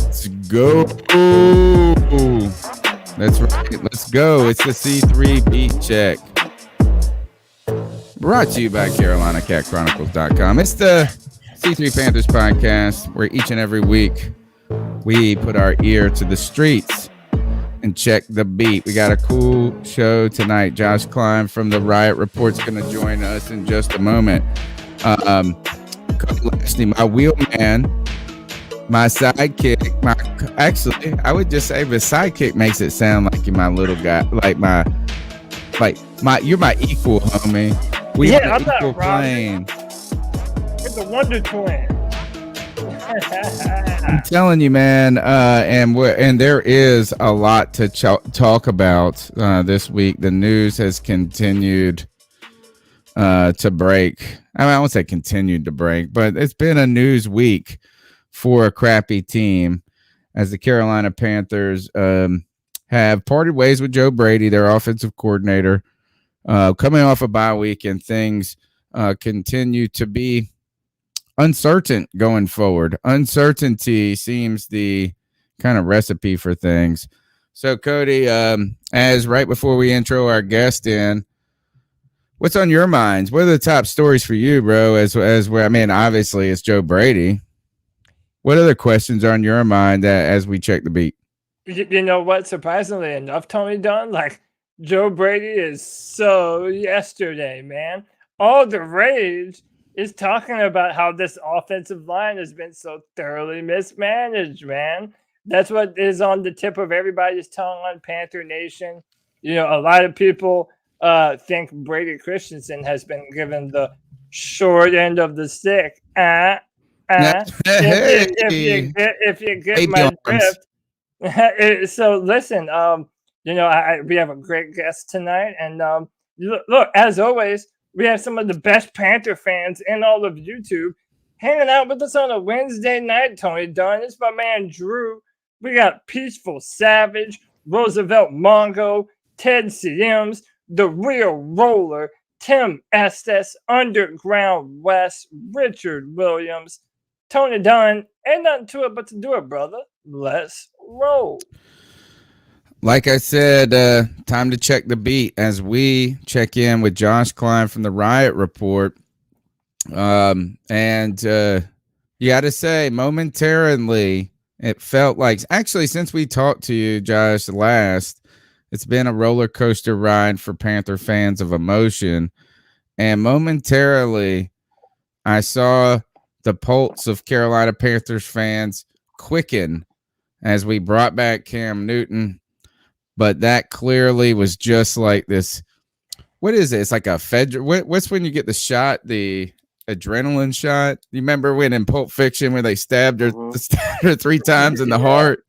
Let's go. That's right. Let's go. It's the C3 Beat Check. Brought to you by CarolinaCatChronicles.com. It's the C3 Panthers podcast where each and every week we put our ear to the streets and check the beat. We got a cool show tonight. Josh Klein from the Riot Report's going to join us in just a moment. Lashley, my wheelman, my sidekick, actually, I would just say the sidekick makes it sound like you're my little guy, you're my equal, homie. I'm equal not plane. It's a Wonder Twin. I'm telling you, man, and there is a lot to talk about this week. The news has continued to break. I mean, I won't say continued to break, but it's been a news week for a crappy team as the Carolina Panthers have parted ways with Joe Brady, their offensive coordinator, coming off a bye week, and things continue to be uncertain going forward. Uncertainty seems the kind of recipe for things. So, Cody, as right before we intro our guest in, what's on your minds? What are the top stories for you, bro? As where, I mean, obviously it's Joe Brady. What other questions are on your mind as we check the beat? You know what? Surprisingly enough, Tony Dunn, like Joe Brady is so yesterday, man. All the rage is talking about how this offensive line has been so thoroughly mismanaged, man. That's what is on the tip of everybody's tongue on Panther Nation. You know, a lot of people think Brady Christianson has been given the short end of the stick. If you get my drift. So listen, we have a great guest tonight, and look, as always, we have some of the best Panther fans in all of YouTube hanging out with us on a Wednesday night. Tony Dunn, it's my man Drew. We got Peaceful Savage, Roosevelt Mongo, Ted Sims, the Real Roller, Tim Estes, Underground West, Richard Williams, Tony Dunn. Ain't nothing to it but to do it, brother. Let's roll. Like I said, time to check the beat as we check in with Josh Klein from the Riot Report. And you got to say, momentarily, it felt like, actually, since we talked to you, Josh, last, it's been a roller coaster ride for Panther fans of emotion. And momentarily, I saw the pulse of Carolina Panthers fans quicken as we brought back Cam Newton. But that clearly was just like this. What is it? It's like a what's when you get the shot, the adrenaline shot? You remember when in Pulp Fiction where they stabbed her 3 times in the heart?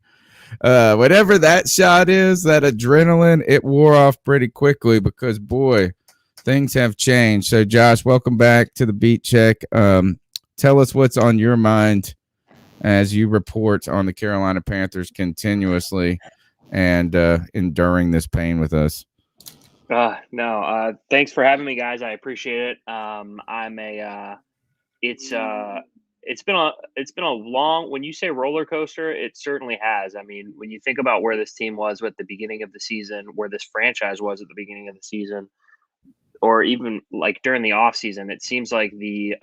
Whatever that shot is, that adrenaline, it wore off pretty quickly because, boy, things have changed. So, Josh, welcome back to the Beat Check. Tell us what's on your mind as you report on the Carolina Panthers continuously and enduring this pain with us. Thanks for having me, guys. I appreciate it. It's been a long, when you say roller coaster, it certainly has. I mean, when you think about where this team was at the beginning of the season, where this franchise was at the beginning of the season, or even like during the off season, it seems like the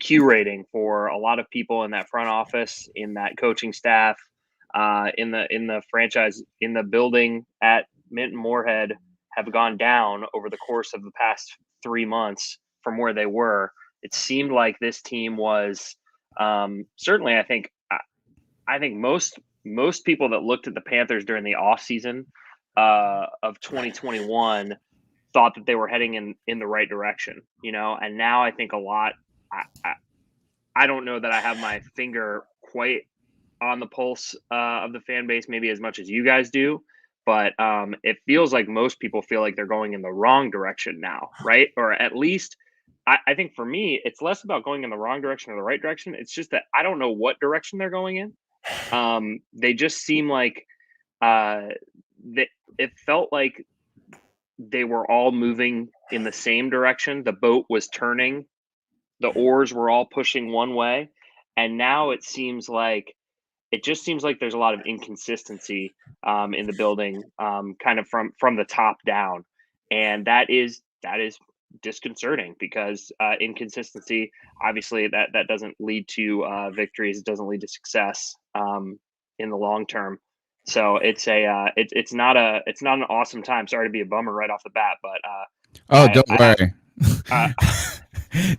Q rating for a lot of people in that front office, in that coaching staff, in the franchise, in the building at Minton Moorhead, have gone down over the course of the past 3 months from where they were. It seemed like this team was certainly, I think most people that looked at the Panthers during the offseason of 2021 thought that they were heading in the right direction, and now I think a lot, I don't know that I have my finger quite on the pulse of the fan base, maybe as much as you guys do, but it feels like most people feel like they're going in the wrong direction now, right? Or at least I think for me, it's less about going in the wrong direction or the right direction. It's just that I don't know what direction they're going in. They just seem like it felt like they were all moving in the same direction. The boat was turning. The oars were all pushing one way. And now it seems like it just seems like there's a lot of inconsistency in the building, kind of from the top down, and that is disconcerting because inconsistency, obviously, that doesn't lead to victories. It doesn't lead to success in the long term. So it's not an awesome time. Sorry to be a bummer right off the bat, but don't worry.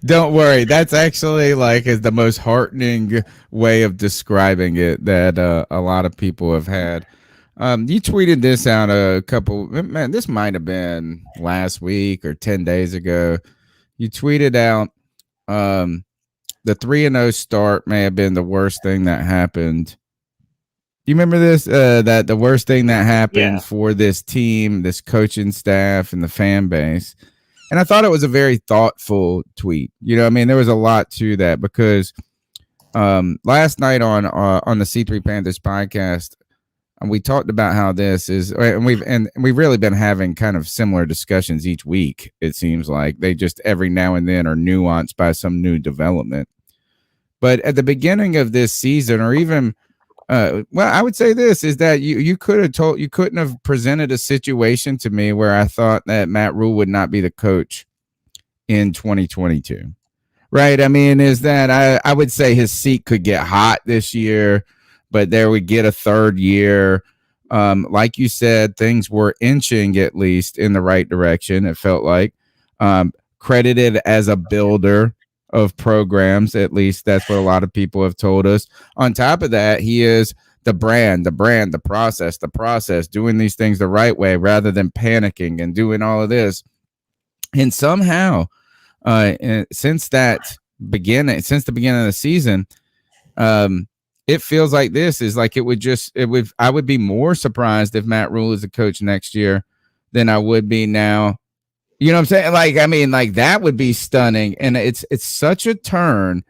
Don't worry. That's actually is the most heartening way of describing it that a lot of people have had. You tweeted this out this might have been last week or 10 days ago. You tweeted out the 3-0 start may have been the worst thing that happened. Do you remember this? That the worst thing that happened for this team, this coaching staff, and the fan base. And I thought it was a very thoughtful tweet. I mean, there was a lot to that because last night on the C3 Panthers podcast, we talked about how this is, and we've really been having kind of similar discussions each week. It seems like they just every now and then are nuanced by some new development. But at the beginning of this season, or even I would say this is that you couldn't have presented a situation to me where I thought that Matt Rhule would not be the coach in 2022. Right. I mean, is that I would say his seat could get hot this year, but there would get a third year. Like you said, things were inching at least in the right direction. It felt like credited as a builder of programs, at least that's what a lot of people have told us. On top of that, he is the process, doing these things the right way rather than panicking and doing all of this. And somehow, since the beginning of the season, it feels like this is like I would be more surprised if Matt Rhule is the coach next year than I would be now. You know what I'm saying? That would be stunning. And it's such a turn.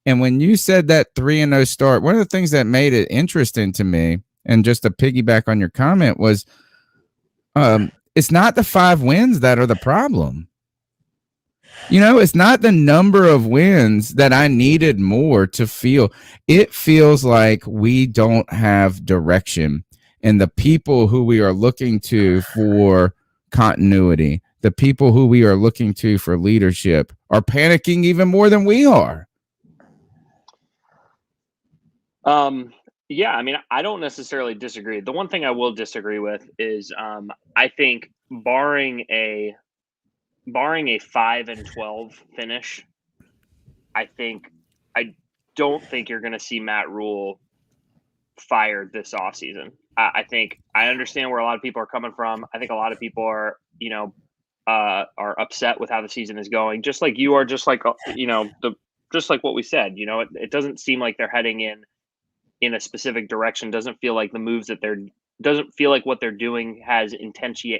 And when you said that 3-0 start, one of the things that made it interesting to me, and just to piggyback on your comment, was it's not the 5 wins that are the problem. It's not the number of wins that I needed more to feel. It feels like we don't have direction. And the people who we are looking to for continuity, the people who we are looking to for leadership, are panicking even more than we are. Yeah, I mean, I don't necessarily disagree. The one thing I will disagree with is I think barring a 5-12 finish, I don't think you're going to see Matt Rhule fired this offseason. I think I understand where a lot of people are coming from. I think a lot of people are, are upset with how the season is going, just like you are, just like what we said. It doesn't seem like they're heading in a specific direction. Doesn't feel like the moves that doesn't feel like what they're doing has intentionality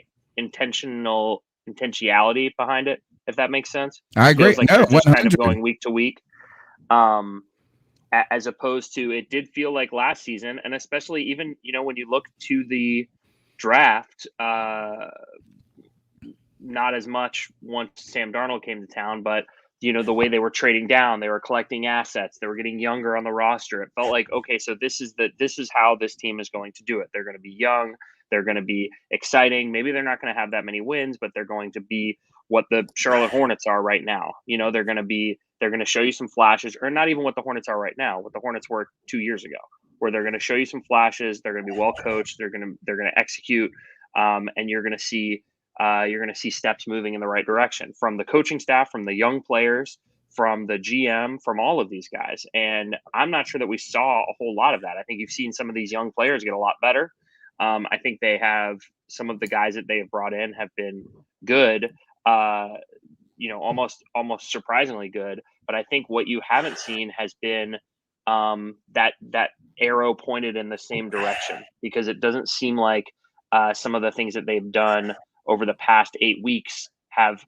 behind it, if that makes sense. I agree. Feels like they're just kind of going week to week, as opposed to, it did feel like last season, and especially even when you look to the draft, not as much once Sam Darnold came to town, but the way they were trading down, they were collecting assets, they were getting younger on the roster. It felt like, okay, so this is how this team is going to do it. They're going to be young, they're going to be exciting. Maybe they're not going to have that many wins, but they're going to be what the Charlotte Hornets are right now. They're going to show you some flashes, or not even what the Hornets are right now, what the Hornets were 2 years ago, where they're going to show you some flashes. They're going to be well coached. They're going to execute, and you're going to see steps moving in the right direction from the coaching staff, from the young players, from the GM, from all of these guys. And I'm not sure that we saw a whole lot of that. I think you've seen some of these young players get a lot better. I think they have, some of the guys that they have brought in have been good, almost surprisingly good. But I think what you haven't seen has been that arrow pointed in the same direction, because it doesn't seem like some of the things that they've done over the past 8 weeks have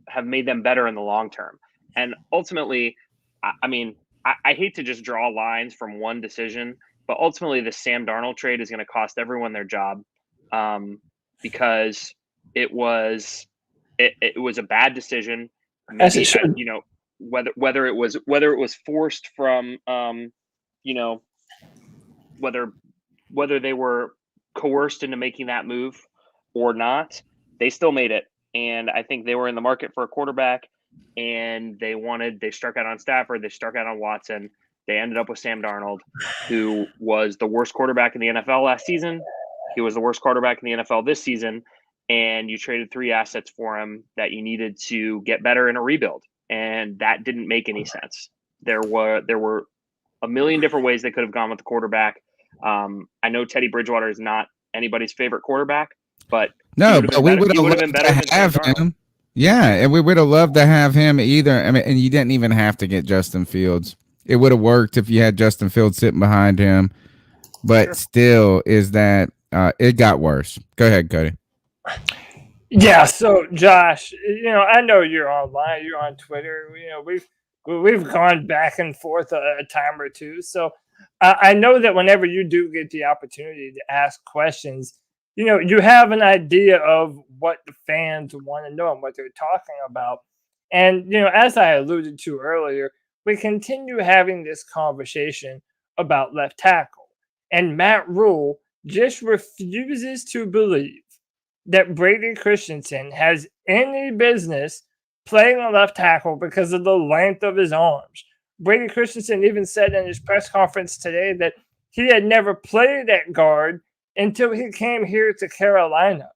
have made them better in the long term. And ultimately, I hate to just draw lines from one decision, but ultimately the Sam Darnold trade is going to cost everyone their job, because it was a bad decision. As it should. whether it was forced from whether they were coerced into making that move or not, they still made it. And I think they were in the market for a quarterback, and they struck out on Stafford, they struck out on Watson. They ended up with Sam Darnold, who was the worst quarterback in the NFL last season. He was the worst quarterback in the NFL this season, and you traded 3 assets for him that you needed to get better in a rebuild, and that didn't make any sense. There were a million different ways they could have gone with the quarterback. I know Teddy Bridgewater is not anybody's favorite quarterback, but no, but we would have been better loved to have him. Yeah, and we would have loved to have him either. I mean, and you didn't even have to get Justin Fields. It would have worked if you had Justin Fields sitting behind him. But still, is that it got worse. Go ahead, Cody. Yeah. So, Josh, I know you're online. You're on Twitter. We've gone back and forth a time or two. So, I know that whenever you do get the opportunity to ask questions, you have an idea of what the fans want to know and what they're talking about. And, as I alluded to earlier, we continue having this conversation about left tackle. And Matt Rhule just refuses to believe that Brady Christianson has any business playing on left tackle because of the length of his arms. Brady Christianson even said in his press conference today that he had never played at guard until he came here to Carolina.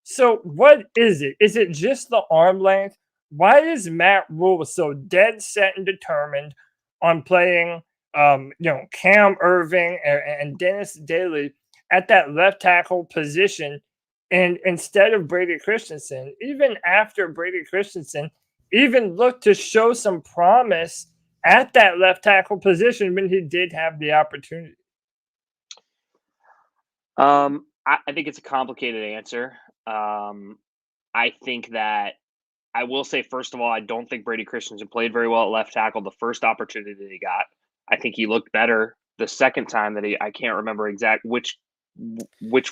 So what is it? Is it just the arm length? Why is Matt Rhule so dead set and determined on playing Cam Irving and Dennis Daly at that left tackle position, and instead of Brady Christianson, even after Brady Christianson even looked to show some promise at that left tackle position when he did have the opportunity? I think it's a complicated answer. I think that I will say, first of all, I don't think Brady Christianson played very well at left tackle the first opportunity that he got. I think he looked better the second time that I can't remember which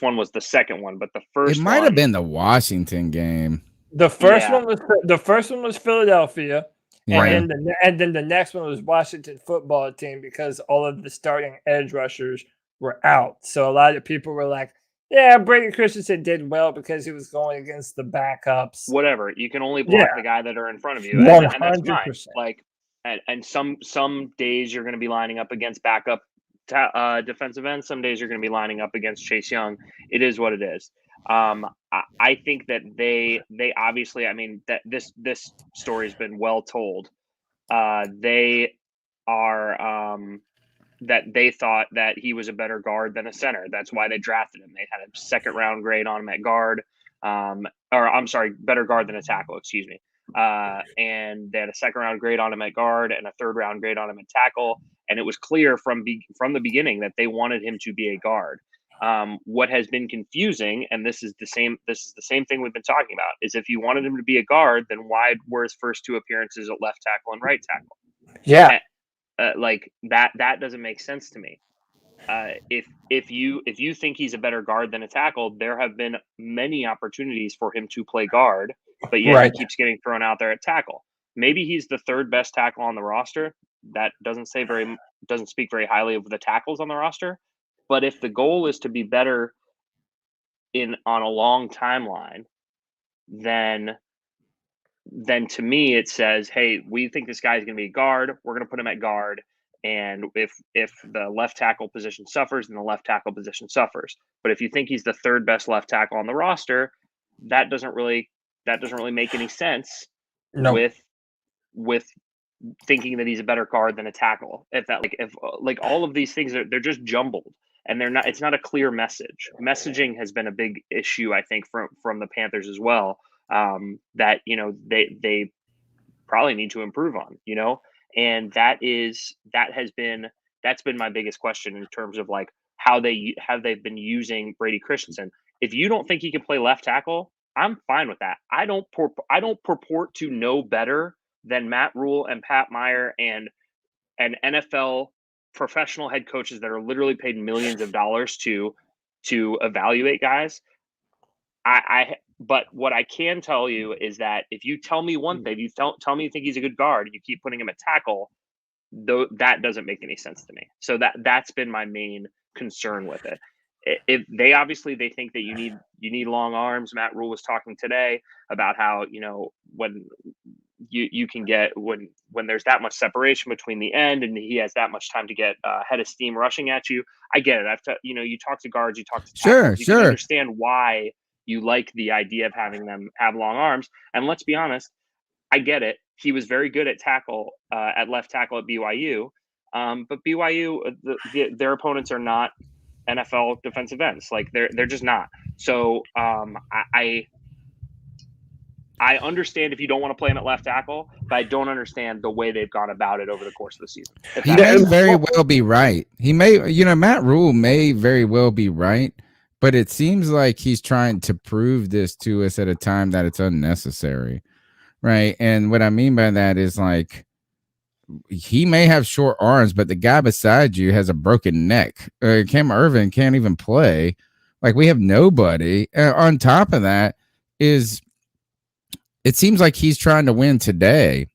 one was the second one, but the first it might have been the Washington game. The first one was Philadelphia, Yeah. and then the next one was Washington football team, because all of the starting edge rushers were out. So a lot of people were like, yeah, Brady Christianson did well because he was going against the backups. Whatever. You can only block the guy that are in front of you. 100%. And that's fine. Like, and some days you're going to be lining up against backup defensive ends. Some days you're going to be lining up against Chase Young. It is what it is. I think that they obviously, I mean, that this story has been well told. They are that they thought that he was a better guard than a center. That's why they drafted him. They had a second round grade on him at guard. Better guard than a tackle, excuse me. And they had a second round grade on him at guard and a third round grade on him at tackle. And it was clear from the beginning that they wanted him to be a guard. What has been confusing, and this is the same thing we've been talking about, is if you wanted him to be a guard, then why were his first 2 appearances at left tackle and right tackle? Yeah. Like that doesn't make sense to me. If you think he's a better guard than a tackle, there have been many opportunities for him to play guard, but yet he keeps getting thrown out there at tackle. Maybe he's the 3rd best tackle on the roster. That doesn't speak very highly of the tackles on the roster. But if the goal is to be better on a long timeline, then to me it says, hey, we think this guy's going to be a guard. We're going to put him at guard. And if the left tackle position suffers, then the left tackle position suffers. But if you think he's the 3rd best left tackle on the roster, that doesn't really make any sense with thinking that he's a better guard than a tackle. If all of these things they're just jumbled, and it's not a clear message. Messaging has been a big issue, I think, from the Panthers as well. That they probably need to improve on, and that's been my biggest question in terms of like how they've been using Brady Christianson. If you don't think he can play left tackle, I'm fine with that. I don't purport to know better than Matt Rhule and Pat Meyer and NFL professional head coaches that are literally paid millions of dollars to evaluate guys. But what I can tell you is that if you tell me one thing, you tell me you think he's a good guard, and you keep putting him at tackle, though that doesn't make any sense to me. So that's been my main concern with it. If they obviously they think that you need long arms. Matt Rhule was talking today about how when you can get when there's that much separation between the end and he has that much time to get head of steam rushing at you. I get it. You talk to guards, you talk to tackles, you can understand why you like the idea of having them have long arms. And let's be honest, I get it. He was very good at tackle, at left tackle at BYU, but BYU, their opponents are not NFL defensive ends. Like they're just not. So I understand if you don't want to play him at left tackle, but I don't understand the way they've gone about it over the course of the season. He may very well be right. He may, Matt Rhule may very well be right, but it seems like he's trying to prove this to us at a time that it's unnecessary, right? And what I mean by that is like he may have short arms, but the guy beside you has a broken neck. Cam Irvin can't even play. Like we have nobody. On top of that is it seems like he's trying to win today.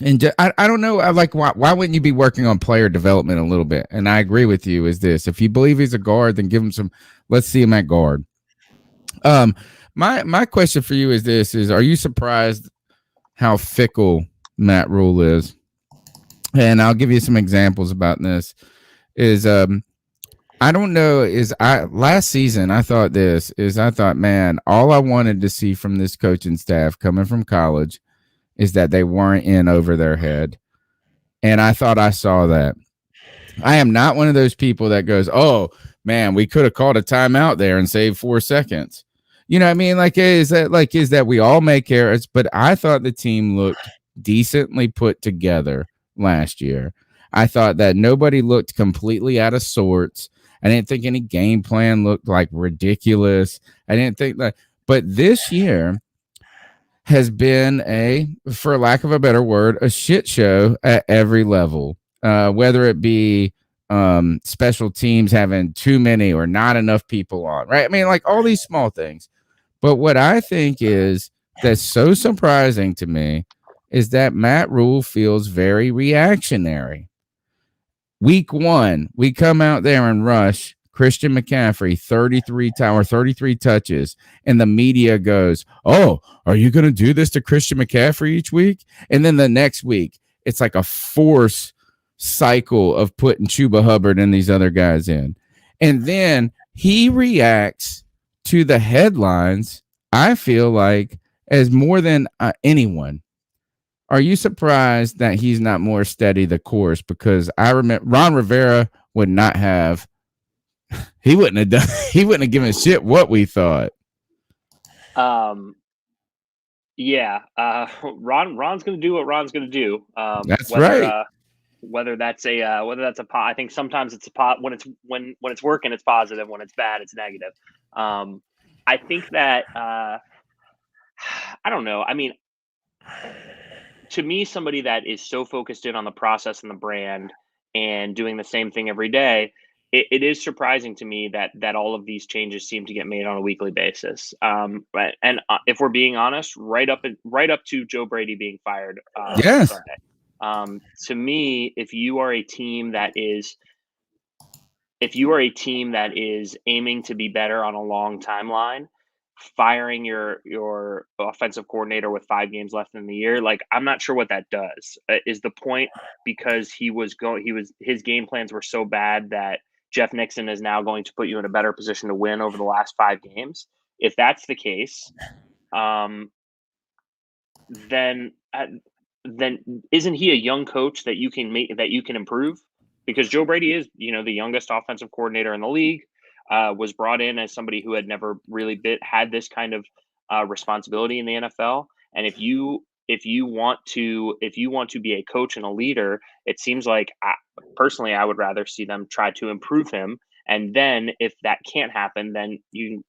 And I don't know. I like why wouldn't you be working on player development a little bit? And I agree with you. Is this if you believe he's a guard, then give him some. Let's see him at guard. My question for you is this: are you surprised how fickle Matt Rhule is? And I'll give you some examples about this. I don't know. Last season I thought, man, all I wanted to see from this coaching staff coming from college is that they weren't in over their head. And I thought I saw that. I am not one of those people that goes, oh man, we could have called a timeout there and saved 4 seconds. You know what I mean? Like, is that we all make errors, but I thought the team looked decently put together last year. I thought that nobody looked completely out of sorts. I didn't think any game plan looked like ridiculous. I didn't think that, but this year has been for lack of a better word, a shit show at every level. Whether it be special teams having too many or not enough people on, right? I mean, like all these small things. But what I think is that's so surprising to me is that Matt Rhule feels very reactionary. Week 1, we come out there and rush Christian McCaffrey 33 touches, and the media goes, oh, are you going to do this to Christian McCaffrey each week? And then the next week, it's like a force cycle of putting Chuba Hubbard and these other guys in. And then he reacts to the headlines, I feel like, as more than anyone. Are you surprised that he's not more steady the course? Because I remember Ron Rivera would not have. He wouldn't have done. He wouldn't have given a shit what we thought. Yeah. Ron's going to do what Ron's going to do. That's right. Whether that's a I think sometimes it's a pot when it's working, it's positive. When it's bad, it's negative. I think that I don't know. I mean, to me, somebody that is so focused in on the process and the brand and doing the same thing every day, it is surprising to me that all of these changes seem to get made on a weekly basis. Right, and if we're being honest, right up to Joe Brady being fired. Yes. Sunday. To me, if you are a team that is aiming to be better on a long timeline, firing your offensive coordinator with 5 games left in the year, like I'm not sure what that does. Is the point because his game plans were so bad that Jeff Nixon is now going to put you in a better position to win over the last 5 games? If that's the case, then isn't he a young coach that you can improve? Because Joe Brady is, the youngest offensive coordinator in the league, was brought in as somebody who had never really had this kind of responsibility in the NFL. And if you want to be a coach and a leader, it seems like personally, I would rather see them try to improve him. And then if that can't happen, then you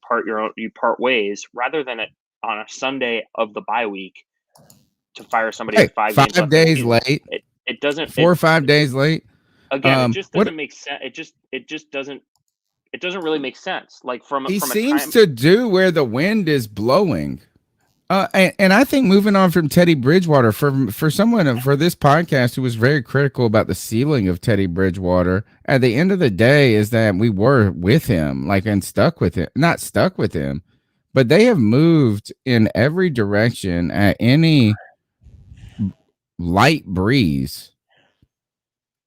part ways rather than on a Sunday of the bye week to fire somebody with 5 games left. 5 days late. It doesn't 4 or 5 days late. Again, it just doesn't make sense. It just doesn't. It doesn't really make sense. Like he seems to do where the wind is blowing. And I think moving on from Teddy Bridgewater, for someone for this podcast who was very critical about the ceiling of Teddy Bridgewater, at the end of the day, is that we were with him, like, and stuck with him, not stuck with him, but they have moved in every direction at any light breeze.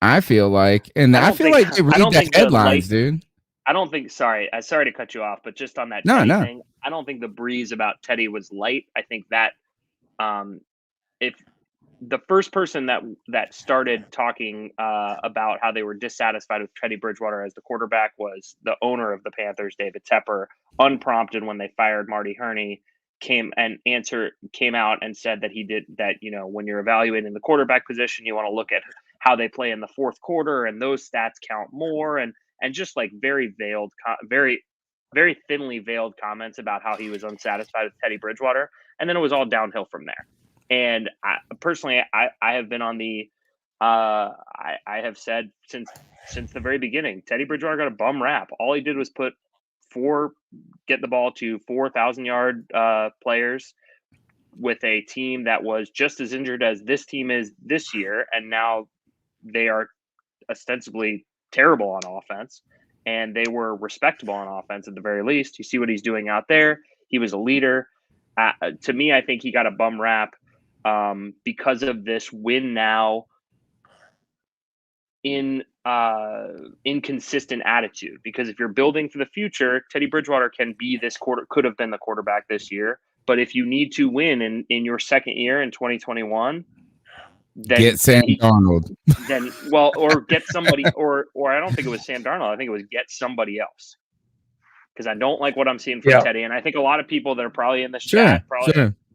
I feel like, and I feel like they read the headlines, dude. I don't think. Sorry to cut you off, but just on that Teddy thing, I don't think the breeze about Teddy was light. I think that if the first person that started talking about how they were dissatisfied with Teddy Bridgewater as the quarterback was the owner of the Panthers, David Tepper, unprompted when they fired Marty Hurney, came out and said that he did that. When you're evaluating the quarterback position, you want to look at how they play in the fourth quarter, and those stats count more, and just like very veiled, very, very thinly veiled comments about how he was unsatisfied with Teddy Bridgewater. And then it was all downhill from there. And I have been on the, I have said since the very beginning, Teddy Bridgewater got a bum rap. All he did was get the ball to 4,000-yard players with a team that was just as injured as this team is this year. And now they are ostensibly terrible on offense, and they were respectable on offense at the very least. You see what he's doing out there. He was a leader. To me, I think he got a bum rap because of this win now inconsistent attitude. Because if you're building for the future, Teddy Bridgewater could have been the quarterback this year. But if you need to win in your second year in 2021, then get Sam Darnold. Or get somebody, or I don't think it was Sam Darnold. I think it was get somebody else. Because I don't like what I'm seeing from Teddy, and I think a lot of people that are probably in the chat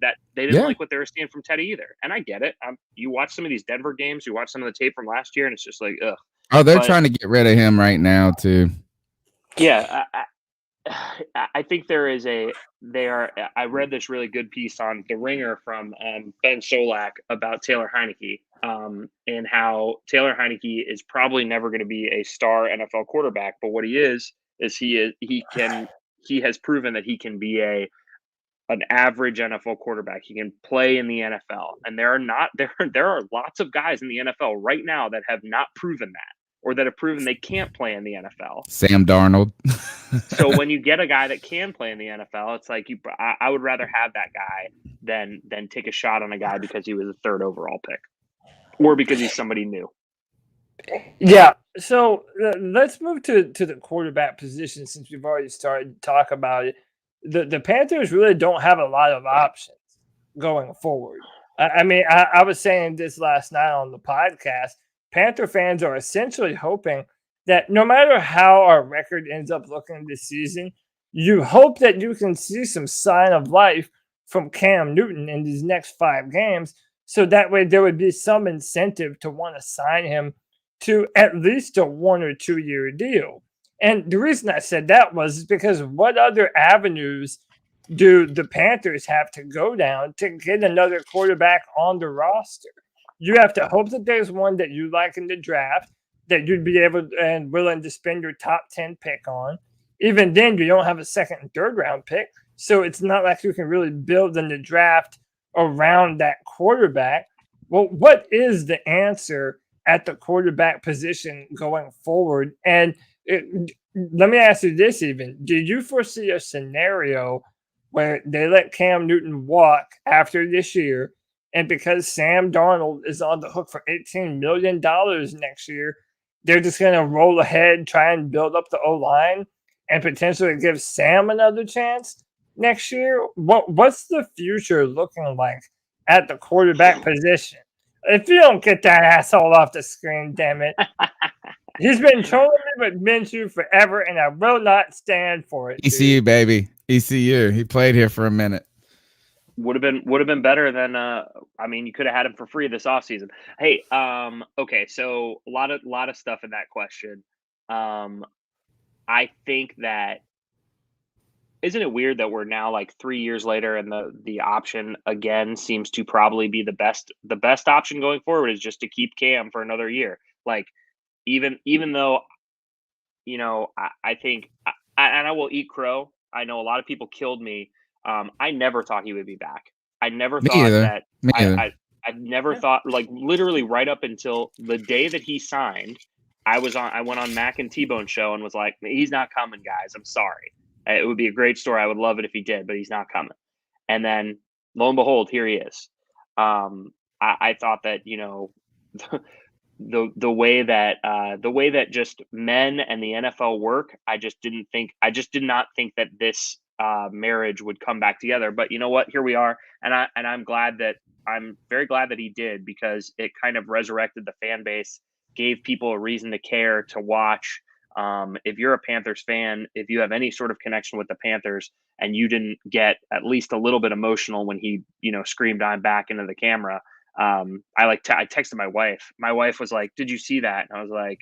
that they didn't like what they were seeing from Teddy either. And I get it. You watch some of these Denver games, you watch some of the tape from last year, and it's just like, ugh. Oh, they're trying to get rid of him right now too. Yeah, I think I read this really good piece on The Ringer from Ben Solak about Taylor Heineke, and how Taylor Heineke is probably never going to be a star NFL quarterback, but what he has proven that he can be an average NFL quarterback. He can play in the NFL, and there are lots of guys in the NFL right now that have not proven that, or that have proven they can't play in the NFL. Sam Darnold. So when you get a guy that can play in the NFL, it's like I would rather have that guy than take a shot on a guy because he was a third overall pick, or because he's somebody new. Yeah. So let's move to the quarterback position, since we've already started to talk about it. The Panthers really don't have a lot of options going forward. I mean, I was saying this last night on the podcast. Panther fans are essentially hoping that no matter how our record ends up looking this season, you hope that you can see some sign of life from Cam Newton in these next 5 games, so that way there would be some incentive to want to sign him to at least a 1 or 2 year deal. And the reason I said that was because what other avenues do the Panthers have to go down to get another quarterback on the roster? You have to hope that there's one that you like in the draft that you'd be able and willing to spend your top 10 pick on. Even then, you don't have a second and third round pick, so it's not like you can really build in the draft around that quarterback. Well, what is the answer at the quarterback position going forward? And let me ask you this even. Did you foresee a scenario where they let Cam Newton walk after this year, and because Sam Darnold is on the hook for $18 million next year, they're just going to roll ahead, try and build up the O-line, and potentially give Sam another chance next year? What's the future looking like at the quarterback position? If you don't get that asshole off the screen, damn it. He's been trolling me with Minshew forever, and I will not stand for it. ECU, dude. Baby. ECU. He played here for a minute. Would have been better than you could have had him for free this offseason. Hey, okay, so a lot of stuff in that question. I think that, isn't it weird that we're now like 3 years later and the option again seems to probably be the best option going forward is just to keep Cam for another year. Like even though, I think and I will eat crow. I know a lot of people killed me. I never thought he would be back. I never Me thought either. that. Me either. I never thought, like, literally right up until the day that he signed. I went on Mac and T-Bone show and was like, he's not coming, guys. I'm sorry. It would be a great story. I would love it if he did, but he's not coming. And then lo and behold, here he is. I thought that, you know, the way that just men and the NFL work, I just did not think that this marriage would come back together. But you know what? Here we are, and I'm very glad that he did, because it kind of resurrected the fan base, gave people a reason to care, to watch. If you're a Panthers fan, if you have any sort of connection with the Panthers, and you didn't get at least a little bit emotional when he, you know, screamed "I'm back" into the camera, I texted my wife. My wife was like, "Did you see that?" And I was like,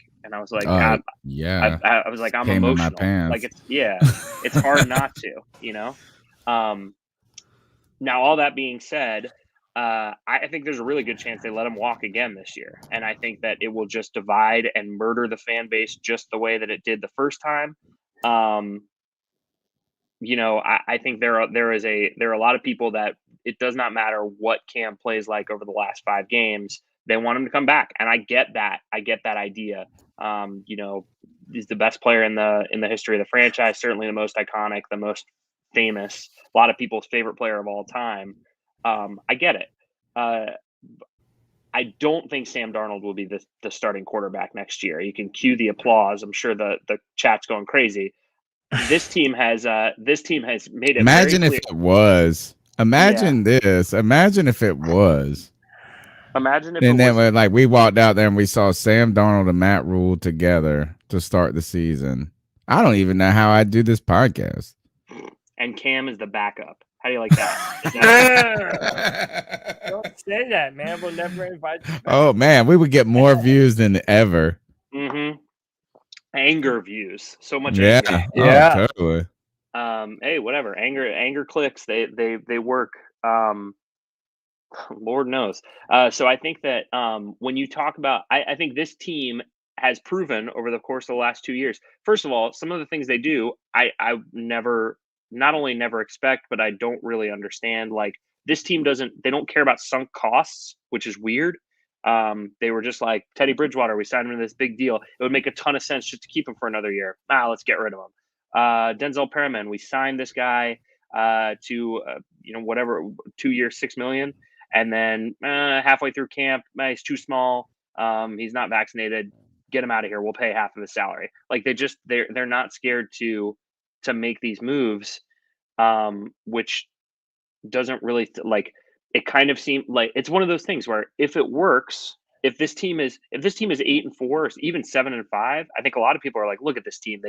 yeah. I was like, I'm Came in my emotional. pants. Like, it's hard not to, you know. Now, all that being said, I think there's a really good chance they let him walk again this year, and I think that it will just divide and murder the fan base just the way that it did the first time. You know, I think there are a lot of people that it does not matter what Cam plays like over the last 5 games. They want him to come back, and I get that. I get that idea. You know, he's the best player in the history of the franchise, certainly the most iconic, the most famous, a lot of people's favorite player of all time. I get it. I don't think Sam Darnold will be the starting quarterback next year. You can cue the applause. I'm sure the chat's going crazy. This team has made it. Imagine very if clear. it was. Imagine this. Imagine if it was. Imagine if And it then was. like we walked out there and we saw Sam Darnold and Matt Rhule together to start the season. I don't even know how I do this podcast. And Cam is the backup. How do you like that? Don't say that, man. We'll never invite you back. Oh man, we would get more views than ever. Mm-hmm. Anger views. So much Yeah. anger. Yeah. Oh, totally. Hey, whatever. Anger clicks. They work. Lord knows. So I think that when you talk about, I think this team has proven over the course of the last 2 years. First of all, some of the things they do, I not only never expect, but I don't really understand. Like, this team they don't care about sunk costs, which is weird. They were just like, Teddy Bridgewater, we signed him to this big deal. It would make a ton of sense just to keep him for another year. Let's get rid of him. Denzel Perriman, we signed this guy to whatever, 2 years, $6 million. And then halfway through camp, he's too small. He's not vaccinated. Get him out of here. We'll pay half of his salary. Like, they're not scared to make these moves, which doesn't really like. It kind of seemed like it's one of those things where if it works, if this team is 8-4 or even 7-5, I think a lot of people are like, look at this team.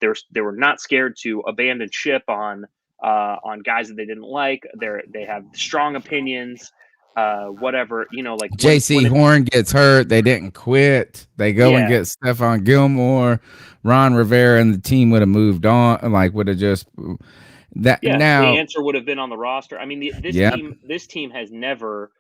They were not scared to abandon ship on guys that they didn't like. They have strong opinions. Whatever, like JC Horn gets hurt. They didn't quit. They go and get Stephon Gilmore. Ron Rivera and the team would have moved on. Like, would have just that. Yeah, now the answer would have been on the roster. I mean, this team has never,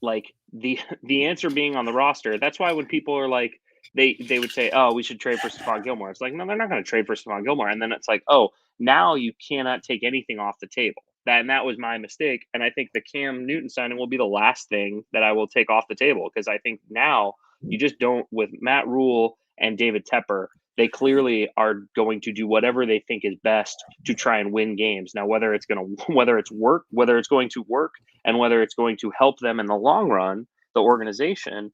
like, the answer being on the roster. That's why when people are like, they would say, oh, we should trade for Stephon Gilmore. It's like, no, they're not going to trade for Stephon Gilmore. And then it's like, oh, now you cannot take anything off the table. That was my mistake. And I think the Cam Newton signing will be the last thing that I will take off the table, because I think now you just don't, with Matt Rhule and David Tepper, they clearly are going to do whatever they think is best to try and win games. Now, whether it's going to work, and whether it's going to help them in the long run, the organization,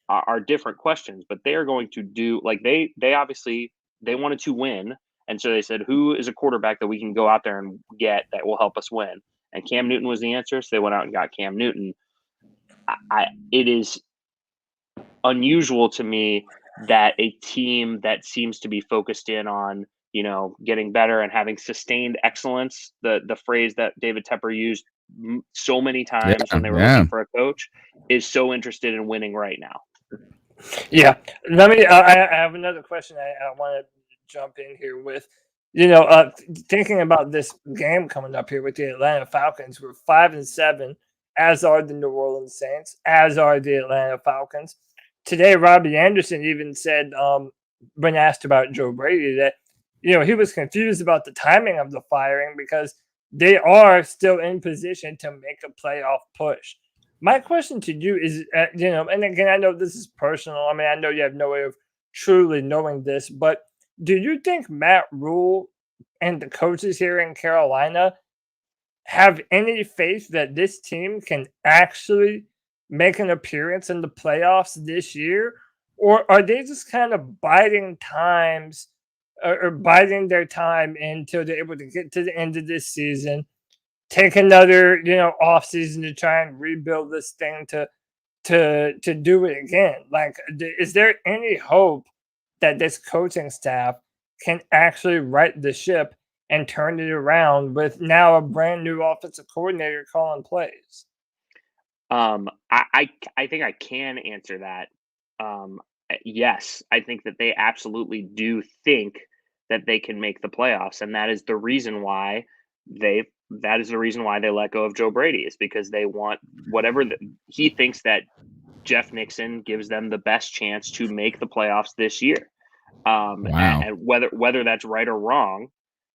are different questions. But they are going to do, like, they obviously they wanted to win. And so they said, who is a quarterback that we can go out there and get that will help us win? And Cam Newton was the answer. So they went out and got Cam Newton. It is unusual to me that a team that seems to be focused in on, getting better and having sustained excellence, the phrase that David Tepper used so many times when they were looking for a coach, is so interested in winning right now. Yeah. Let me, I have another question I want to jump in here with. Thinking about this game coming up here with the Atlanta Falcons, we're 5-7, as are the New Orleans Saints, as are the Atlanta Falcons. Today, Robbie Anderson even said, when asked about Joe Brady, that he was confused about the timing of the firing because they are still in position to make a playoff push. My question to you is, and again, I know this is personal. I mean, I know you have no way of truly knowing this, but do you think Matt Rhule and the coaches here in Carolina have any faith that this team can actually make an appearance in the playoffs this year? Or are they just kind of biding times or biding their time until they're able to get to the end of this season, take another, off season to try and rebuild this thing to do it again? Like, is there any hope that this coaching staff can actually right the ship and turn it around with now a brand new offensive coordinator calling plays? I think I can answer that. Yes, I think that they absolutely do think that they can make the playoffs, and that is the reason why they let go of Joe Brady, is because they want he thinks that Jeff Nixon gives them the best chance to make the playoffs this year. Wow. And whether that's right or wrong,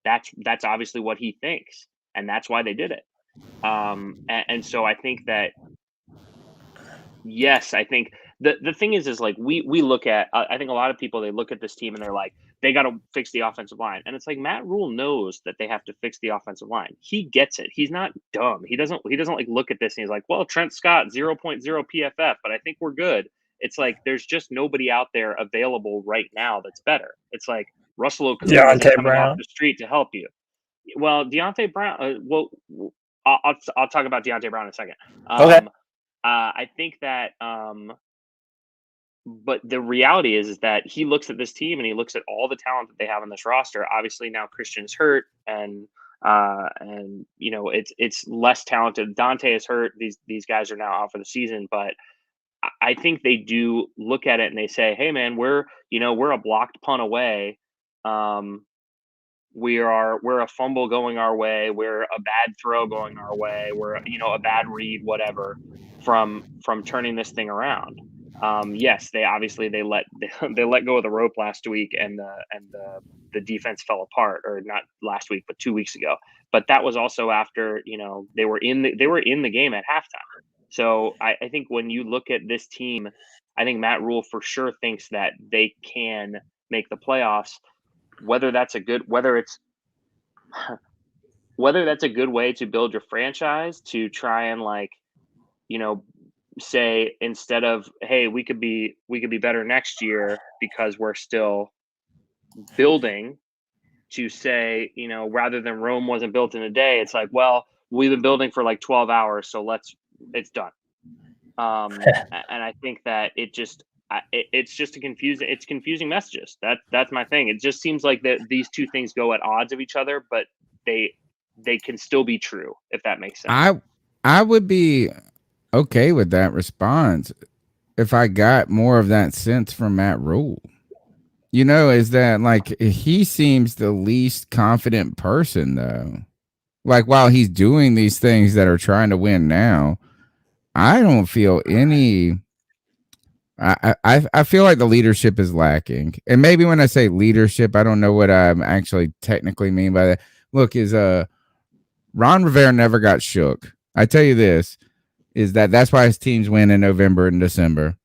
that's obviously what he thinks, and that's why they did it. And so I think that, yes, I think the thing is like we look at, I think a lot of people, they look at this team and they're like, they got to fix the offensive line, and it's like Matt Rhule knows that they have to fix the offensive line. He gets it. He's not dumb. He doesn't like look at this and he's like, well, Trent Scott 0.0 PFF, but I think we're good. It's like there's just nobody out there available right now that's better. It's like Russell Okung isn't coming off the street to help you. Well, Deontay Brown. I'll talk about Deontay Brown in a second. Okay. I think that, but the reality is that he looks at this team and he looks at all the talent that they have on this roster. Obviously, now Christian's hurt, and it's less talented. Dante is hurt. These guys are now out for the season, but I think they do look at it and they say, "Hey, man, we're a blocked punt away. We're a fumble going our way. We're a bad throw going our way. We're a bad read, whatever, from turning this thing around." Yes, they let go of the rope last week, and the defense fell apart, or not last week, but 2 weeks ago. But that was also after they were in the game at halftime. So I think when you look at this team, I think Matt Rhule for sure thinks that they can make the playoffs. Whether that's a good way to build your franchise, to try and say, instead of, hey, we could be better next year because we're still building, to say, rather than Rome wasn't built in a day, it's like, well, we've been building for like 12 hours, so it's done. And I think that it's just confusing messages. That's my thing. It just seems like that these two things go at odds of each other, but they can still be true, if that makes sense. I would be okay with that response if I got more of that sense from Matt Rhule. Is that like he seems the least confident person, though. Like, while he's doing these things that are trying to win now, I don't feel any. I feel like the leadership is lacking, and maybe when I say leadership, I don't know what I actually technically mean by that. Look, Ron Rivera never got shook. I tell you this, is that's why his teams win in November and December.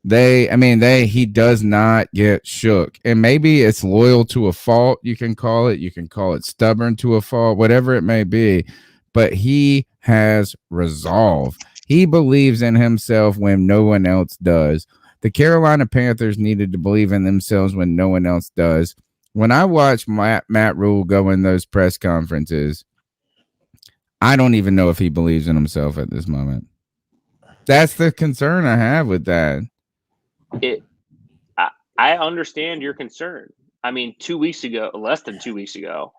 He does not get shook, and maybe it's loyal to a fault. You can call it stubborn to a fault, whatever it may be, but he has resolve. He believes in himself when no one else does. The Carolina Panthers needed to believe in themselves when no one else does. When I watch Matt Rhule go in those press conferences, I don't even know if he believes in himself at this moment. That's the concern I have with that. I understand your concern. I mean, less than 2 weeks ago,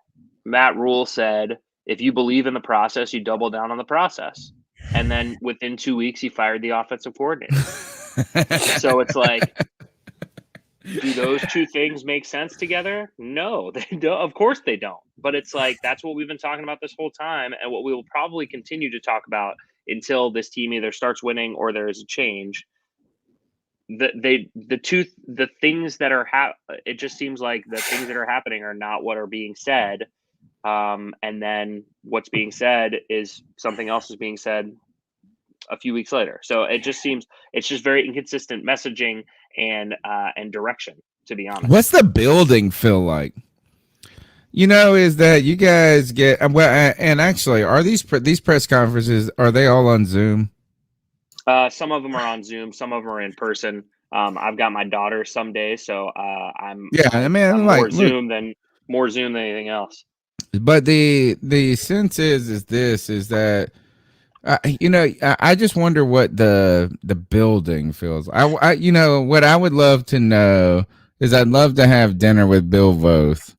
Matt Rhule said, if you believe in the process, you double down on the process. And then within 2 weeks, he fired the offensive coordinator. So it's like, do those two things make sense together? No, they don't. Of course they don't. But it's like, that's what we've been talking about this whole time, and what we will probably continue to talk about until this team either starts winning or there is a change. the things that are it just seems like the things that are happening are not what are being said, and then what's being said is something else is being said a few weeks later. So it just seems it's just very inconsistent messaging and direction, to be honest. What's the building feel like? Is that you guys get well, and actually, are these press conferences, are they all on Zoom? Some of them are on Zoom, some of them are in person. I've got my daughter some days, so I'm more Zoom than anything else. But the sense is that I just wonder what the building feels. I what I would love to know is I'd love to have dinner with Bill Voth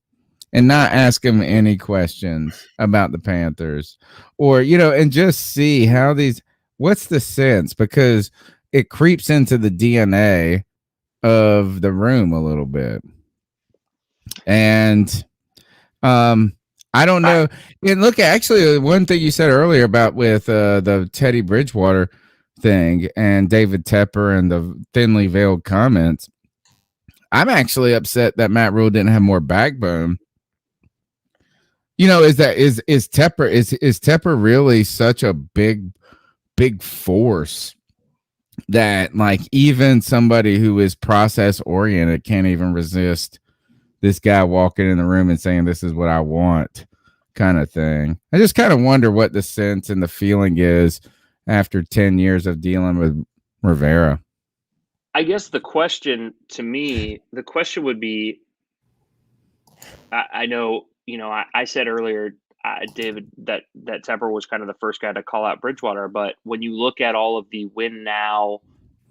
and not ask him any questions about the Panthers, or and just see how what's the sense, because it creeps into the DNA of the room a little bit. And I don't know. And look, actually, one thing you said earlier about with the Teddy Bridgewater thing and David Tepper and the thinly veiled comments, I'm actually upset that Matt Rhule didn't have more backbone. Is Tepper really such a big force that like even somebody who is process oriented can't even resist this guy walking in the room and saying, "This is what I want," kind of thing. I just kind of wonder what the sense and the feeling is after 10 years of dealing with Rivera. I guess the question would be, I know, I said earlier, David, that Tepper was kind of the first guy to call out Bridgewater, but when you look at all of the win now,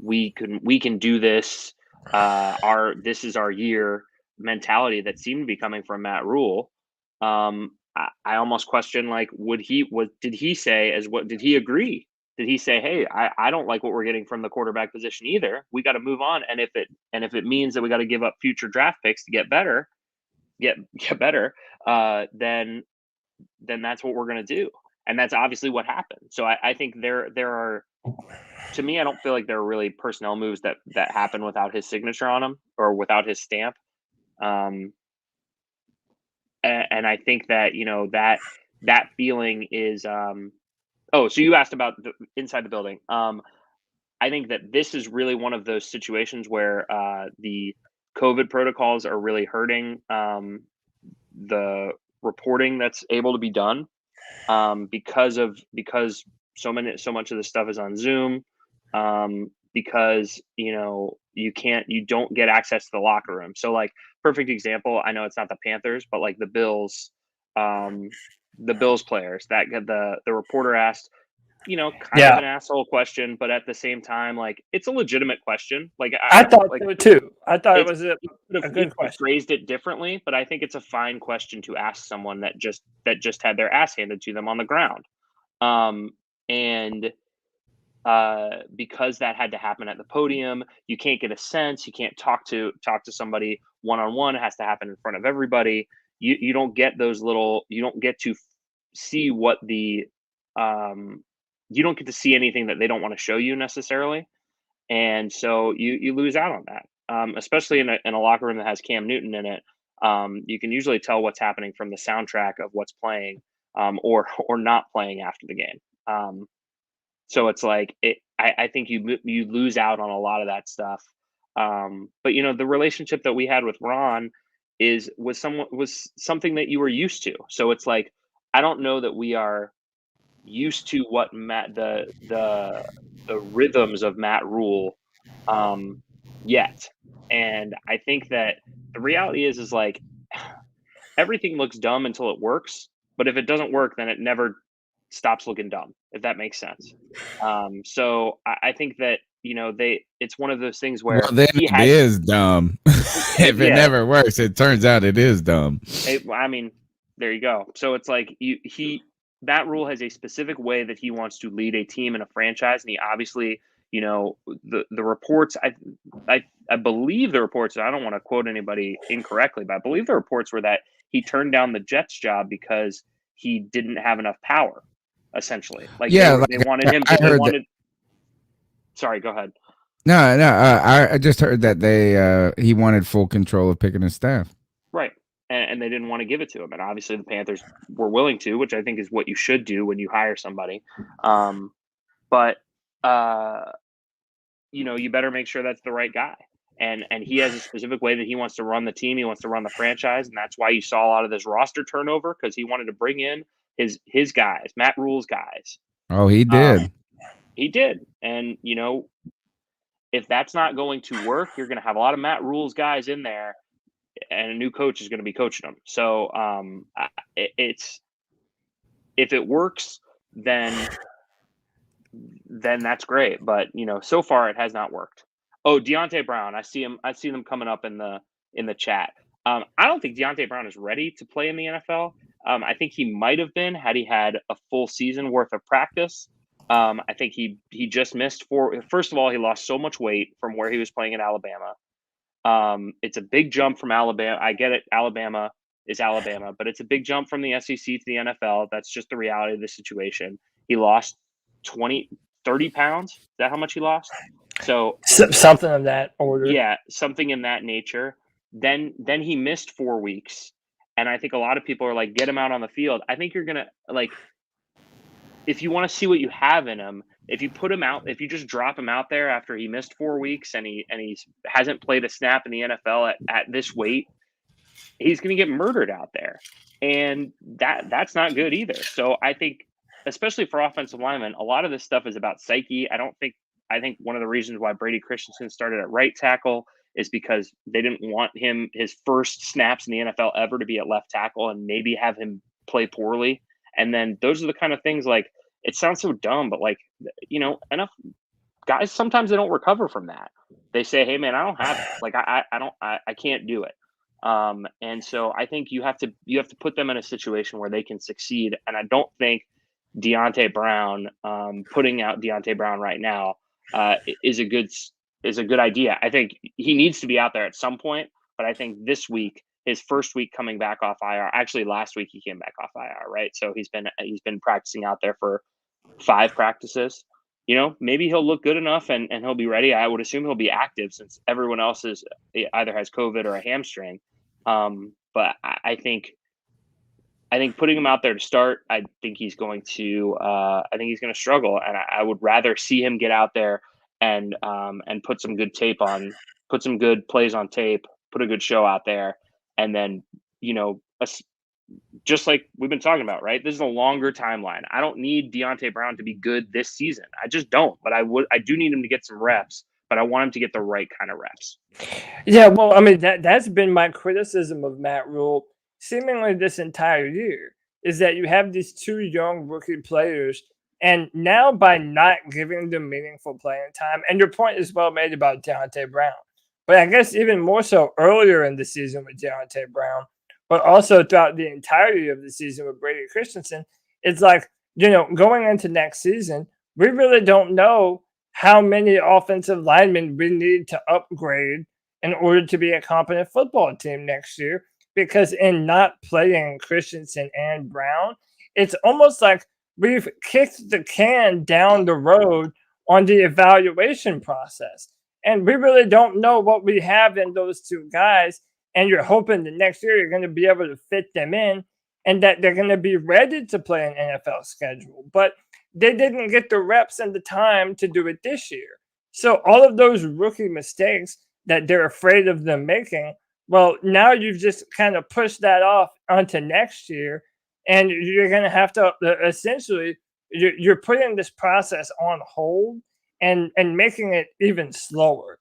we can do this, this is our year mentality that seemed to be coming from Matt Rhule, I almost question, like, did he agree? Did he say, "Hey, I don't like what we're getting from the quarterback position either. We got to move on, and if it means that we got to give up future draft picks to get better, then that's what we're going to do." And that's obviously what happened. So I think there are, to me, I don't feel like there are really personnel moves that happen without his signature on them or without his stamp. And I think that, that feeling is, so you asked about inside the building. I think that this is really one of those situations where the COVID protocols are really hurting the reporting that's able to be done, because so much of the stuff is on Zoom, because you don't get access to the locker room. So, like, perfect example, I know it's not the Panthers, but like the Bills players, that the reporter asked, kind of an asshole question, but at the same time, like, it's a legitimate question. Like, I thought so too. I thought it was a good question. Phrased it differently, but I think it's a fine question to ask someone that just had their ass handed to them on the ground. And because that had to happen at the podium, you can't get a sense. You can't talk to somebody one-on-one. It has to happen in front of everybody. You don't get those you don't get to see what the you don't get to see anything that they don't want to show you necessarily. And so you lose out on that, especially in a locker room that has Cam Newton in it. You can usually tell what's happening from the soundtrack of what's playing, or not playing after the game. So it's like, I think you lose out on a lot of that stuff. But the relationship that we had with Ron was something that you were used to. So it's like, I don't know that we are used to what the rhythms of Matt Rhule yet. And I think that the reality is like, everything looks dumb until it works, but if it doesn't work, then it never stops looking dumb, if that makes sense. So I think that it's one of those things where it is dumb. If it never works, it turns out it is dumb. I mean, there you go. So it's like Matt Rhule has a specific way that he wants to lead a team and a franchise, and he obviously, the reports, I believe the reports, I don't want to quote anybody incorrectly, but I believe the reports were that he turned down the Jets job because he didn't have enough power, essentially. Like, they wanted him to, sorry, go ahead. No. I just heard that he wanted full control of picking his staff. Right. And they didn't want to give it to him. And obviously the Panthers were willing to, which I think is what you should do when you hire somebody. But you better make sure that's the right guy. And he has a specific way that he wants to run the team. He wants to run the franchise. And that's why you saw a lot of this roster turnover, because he wanted to bring in his guys, Matt Rhule's guys. Oh, he did. He did. And, if that's not going to work, you're going to have a lot of Matt Rhule's guys in there, and a new coach is going to be coaching them. So if it works, then that's great. But so far it has not worked. Oh, Deontay Brown, I see them coming up in the chat. I don't think Deontay Brown is ready to play in the NFL. I think he might have been had he had a full season worth of practice. I think he just missed first of all, he lost so much weight from where he was playing in Alabama. It's a big jump from Alabama. I get it. Alabama is Alabama, but it's a big jump from the SEC to the NFL. That's just the reality of the situation. He lost 30 pounds. Is that how much he lost? So something of that order. Yeah, something in that nature. Then he missed 4 weeks. And I think a lot of people are like, get him out on the field. I think you're going to, if you want to see what you have in him, if you put him out, if you just drop him out there after he missed 4 weeks and he hasn't played a snap in the NFL at this weight, he's going to get murdered out there. And that's not good either. So I think, especially for offensive linemen, a lot of this stuff is about psyche. I think one of the reasons why Brady Christianson started at right tackle is because they didn't want his first snaps in the NFL ever to be at left tackle and maybe have him play poorly. And then those are the kind of things, it sounds so dumb, but enough guys, sometimes they don't recover from that. They say, hey man, I don't have it. I can't do it. And so I think you have to put them in a situation where they can succeed. And I don't think Deontay Brown, putting out Deontay Brown right now, is a good idea. I think he needs to be out there at some point, but I think this week, his first week coming back off IR, actually last week he came back off IR, right? So he's been practicing out there for 5 practices. Maybe he'll look good enough and he'll be ready. I would assume he'll be active since everyone else either has COVID or a hamstring. But I think putting him out there to start, I think he's going to struggle, and I would rather see him get out there and put some good tape on, put some good plays on tape, put a good show out there, and then just like we've been talking about, right? This is a longer timeline. I don't need Deontay Brown to be good this season. I just don't. But I do need him to get some reps. But I want him to get the right kind of reps. Yeah, well, I mean that's been my criticism of Matt Rhule seemingly this entire year, is that you have these 2 young rookie players, and now by not giving them meaningful playing time, and your point is well made about Deontay Brown, but I guess even more so earlier in the season with Deontay Brown, but also throughout the entirety of the season with Brady Christianson, it's going into next season, we really don't know how many offensive linemen we need to upgrade in order to be a competent football team next year. Because in not playing Christensen and Brown, it's almost like we've kicked the can down the road on the evaluation process. And we really don't know what we have in those 2 guys. And you're hoping that next year you're going to be able to fit them in and that they're going to be ready to play an NFL schedule. But they didn't get the reps and the time to do it this year. So all of those rookie mistakes that they're afraid of them making, well, now you've just kind of pushed that off onto next year, and you're going to have to essentially you're putting this process on hold and making it even slower.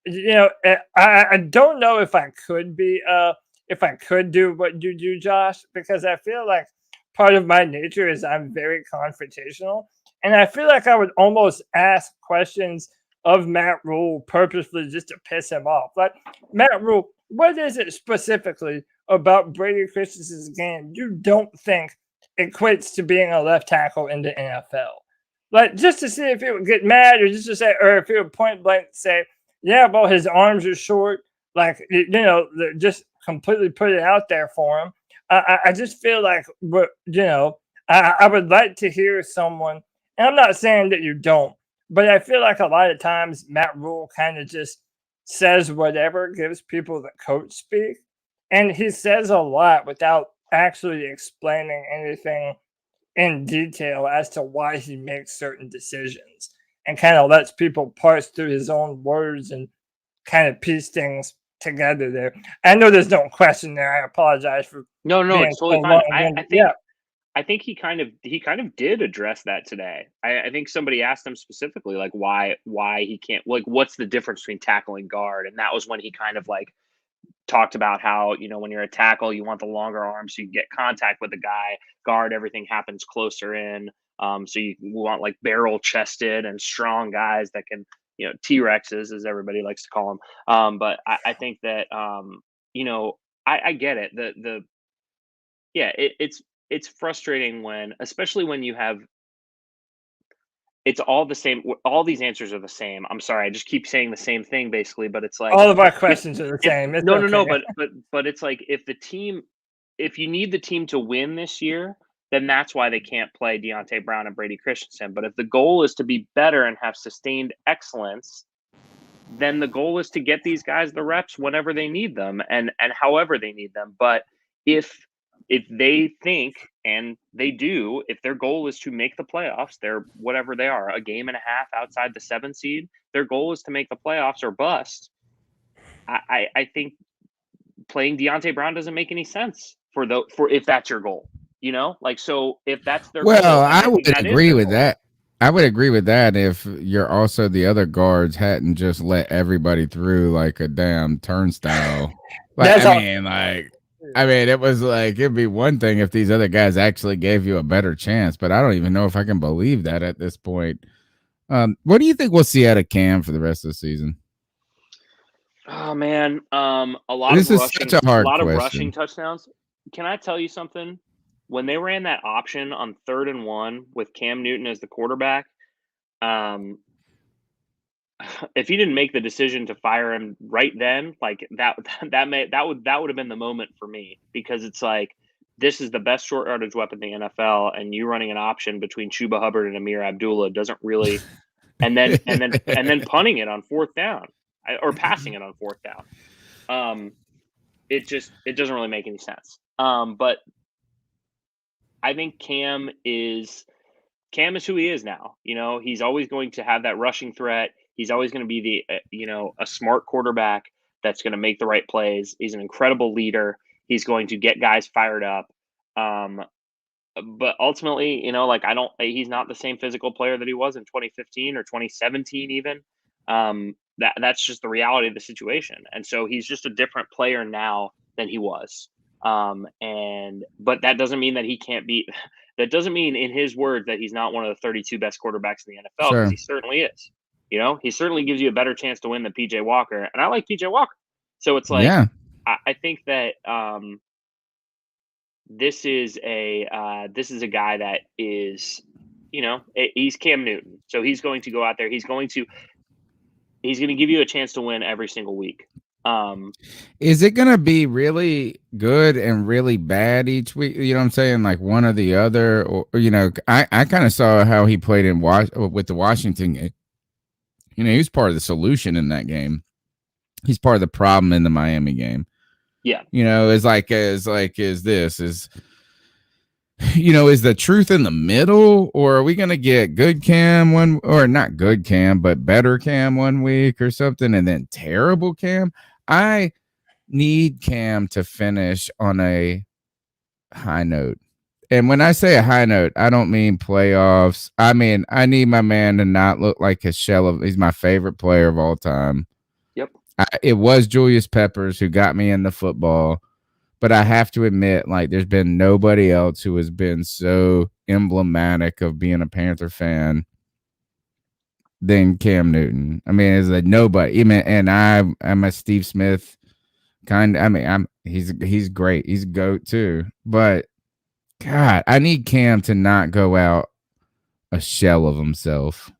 I don't know if I could do what you do, Josh, because I feel like part of my nature is I'm very confrontational, and I feel like I would almost ask questions of Matt Rhule purposely just to piss him off. Like, Matt Rhule, what is it specifically about Brady Christianson's game you don't think equates to being a left tackle in the NFL? Just to see if he would get mad, or just to say, or if he would point blank say, yeah, well, his arms are short. Just completely put it out there for him. I just feel like, I would like to hear someone, and I'm not saying that you don't, But I feel like a lot of times Matt Rhule kind of just says whatever, gives people the coach speak. And he says a lot without actually explaining anything in detail as to why he makes certain decisions, and kind of lets people parse through his own words and kind of piece things together there. I know there's no question there. I apologize for no, it's totally fine. I think he kind of did address that today. I think somebody asked him specifically, like why he can't, like what's the difference between tackle and guard, and that was when he kind of like talked about how, you know, when you're a tackle, you want the longer arm so you get contact with the guy. Guard, everything happens closer in. So you want like barrel chested and strong guys that can, you know, T-Rexes as everybody likes to call them. But I think that, you know, I get it. It's frustrating when, especially when you have, it's all the same. All these answers are the same. I'm sorry, I just keep saying the same thing basically, but it's like all of our questions are the same. No, but it's like if you need the team to win this year, then that's why they can't play Deontay Brown and Brady Christianson. But if the goal is to be better and have sustained excellence, then the goal is to get these guys the reps whenever they need them and however they need them. But if they think, and they do, if their goal is to make the playoffs, they're whatever they are, a game and a half outside the 7 seed, their goal is to make the playoffs or bust. I think playing Deontay Brown doesn't make any sense for if that's your goal, you know, like, so if that's their goal, I would agree with that. I would agree with that if you're also the other guards hadn't just let everybody through like a damn turnstile. I mean, it was like, it'd be one thing if these other guys actually gave you a better chance, but I don't even know if I can believe that at this point. What do you think we'll see out of Cam for the rest of the season? Oh man, a lot of rushing touchdowns. Can I tell you something? When they ran that option on 3rd and 1 with Cam Newton as the quarterback, if he didn't make the decision to fire him right then, like that would have been the moment for me, because it's like, this is the best short yardage weapon in the NFL, and you running an option between Chuba Hubbard and Amir Abdullah doesn't really, and then punting it on 4th down or passing it on 4th down. It doesn't really make any sense. But I think Cam is who he is now. You know, he's always going to have that rushing threat. He's always going to be a smart quarterback that's going to make the right plays. He's an incredible leader. He's going to get guys fired up. But ultimately, you know, like he's not the same physical player that he was in 2015 or 2017 even. That's just the reality of the situation. And so he's just a different player now than he was. But that doesn't mean that he can't beat. That doesn't mean, in his words, that he's not one of the 32 best quarterbacks in the NFL, because he certainly is. You know, he certainly gives you a better chance to win than PJ Walker, and I like PJ Walker. So it's like, yeah. I think that this is a guy that is, you know, he's Cam Newton. So he's going to go out there. He's going to give you a chance to win every single week. Is it going to be really good and really bad each week? You know what I'm saying? Like one or the other, or you know, I kind of saw how he played with the Washington game. You know, he was part of the solution in that game. He's part of the problem in the Miami game. Yeah. You know, is the truth in the middle, or are we going to get good Cam or not good Cam, but better Cam one week or something, and then terrible Cam? I need Cam to finish on a high note. And when I say a high note, I don't mean playoffs. I mean, I need my man to not look like a shell of, he's my favorite player of all time. Yep. It was Julius Peppers who got me into football, but I have to admit, like, there's been nobody else who has been so emblematic of being a Panther fan than Cam Newton. I mean, it's like nobody. And I'm a Steve Smith kind. I mean, he's great. He's a GOAT too. But God, I need Cam to not go out a shell of himself.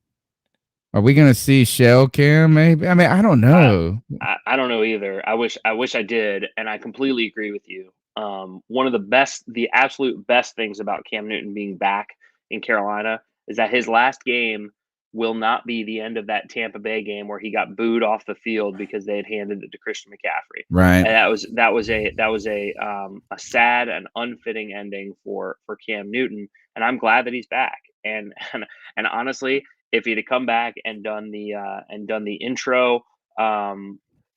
Are we going to see shell Cam? Maybe. I mean, I don't know. I don't know either. I wish I did, and I completely agree with you. One of the absolute best things about Cam Newton being back in Carolina is that his last game will not be the end of that Tampa Bay game where he got booed off the field because they had handed it to Christian McCaffrey. Right. And that was a sad and unfitting ending for Cam Newton. And I'm glad that he's back. And honestly, if he'd have come back and done the intro,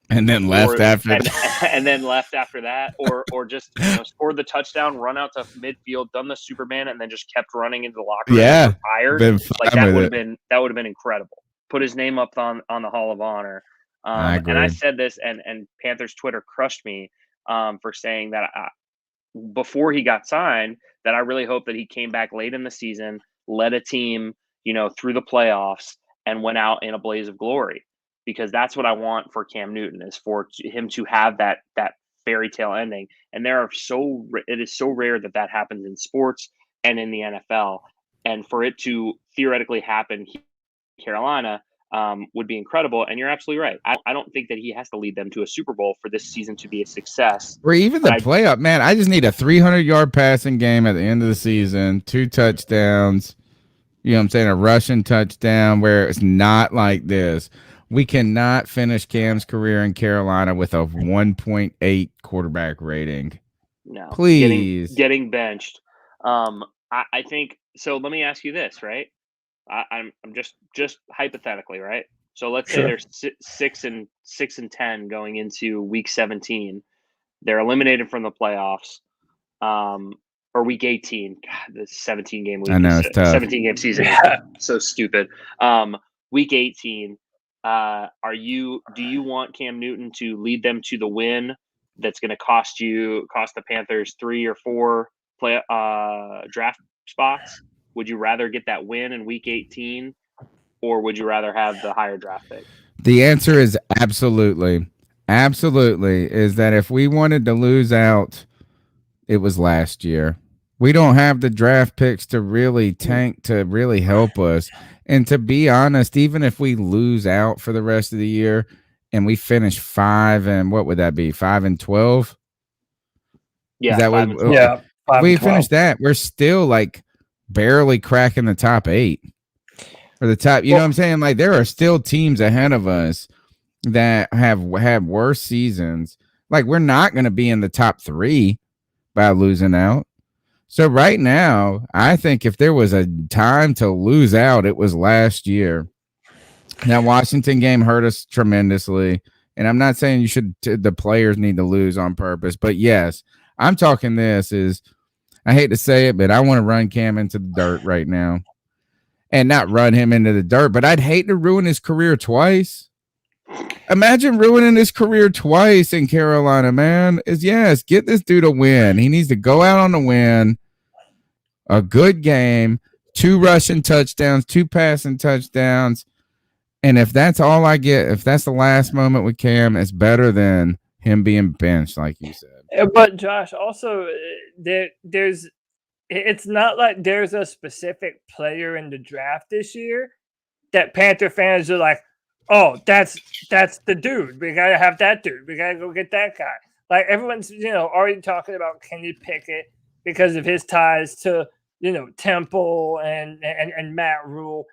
and then left after that. And then left after that, or just scored the touchdown, run out to midfield, done the Superman, and then just kept running into the locker room. Yeah, retired. Like that would have been incredible. Put his name up on the Hall of Honor. I agree. And I said this, and Panthers Twitter crushed me for saying that before he got signed, that I really hope that he came back late in the season, led a team, through the playoffs, and went out in a blaze of glory. Because that's what I want for Cam Newton, is for him to have that fairy tale ending. And it is so rare that happens in sports and in the NFL. And for it to theoretically happen here in Carolina would be incredible. And you're absolutely right. I don't think that he has to lead them to a Super Bowl for this season to be a success. Or even the playoff, man. I just need a 300-yard passing game at the end of the season, 2 touchdowns. You know what I'm saying? A rushing touchdown where it's not like this. We cannot finish Cam's career in Carolina with a 1.8 quarterback rating. No, please. Getting benched. I think so. Let me ask you this, right? I'm just hypothetically, right? So let's say they're 6-10 going into week 17. They're eliminated from the playoffs. Or week 18. God, this 17 game week. I know it's tough. 17 game season. So stupid. Week 18. Do you want Cam Newton to lead them to the win that's going to cost the Panthers 3 or 4 draft spots? Would you rather get that win in week 18, or would you rather have the higher draft pick? The answer is absolutely. Absolutely. Is that if we wanted to lose out, it was last year. We don't have the draft picks to really tank, to really help us. And to be honest, even if we lose out for the rest of the year and we finish 5 and what would that be? 5-12? Yeah. Is that 5 what, and 12. Yeah. If we finish that, we're still like barely cracking the top 8 or the top. You know what I'm saying? Like there are still teams ahead of us that have had worse seasons. Like we're not going to be in the top 3 by losing out. So right now, I think if there was a time to lose out, it was last year. That Washington game hurt us tremendously. And I'm not saying the players need to lose on purpose, but yes, I'm talking I hate to say it, but I want to run Cam into the dirt right now. And not run him into the dirt, but I'd hate to ruin his career twice. Imagine ruining his career twice in Carolina, man. Get this dude a win. He needs to go out on a win, a good game, 2 rushing touchdowns, 2 passing touchdowns. And if that's all I get, if that's the last moment with Cam, it's better than him being benched, like you said. But Josh, also it's not like there's a specific player in the draft this year that Panther fans are like, oh, that's the dude. We gotta have that dude. We gotta go get that guy. Like everyone's, already talking about Kenny Pickett because of his ties to, Temple and Matt Rhule.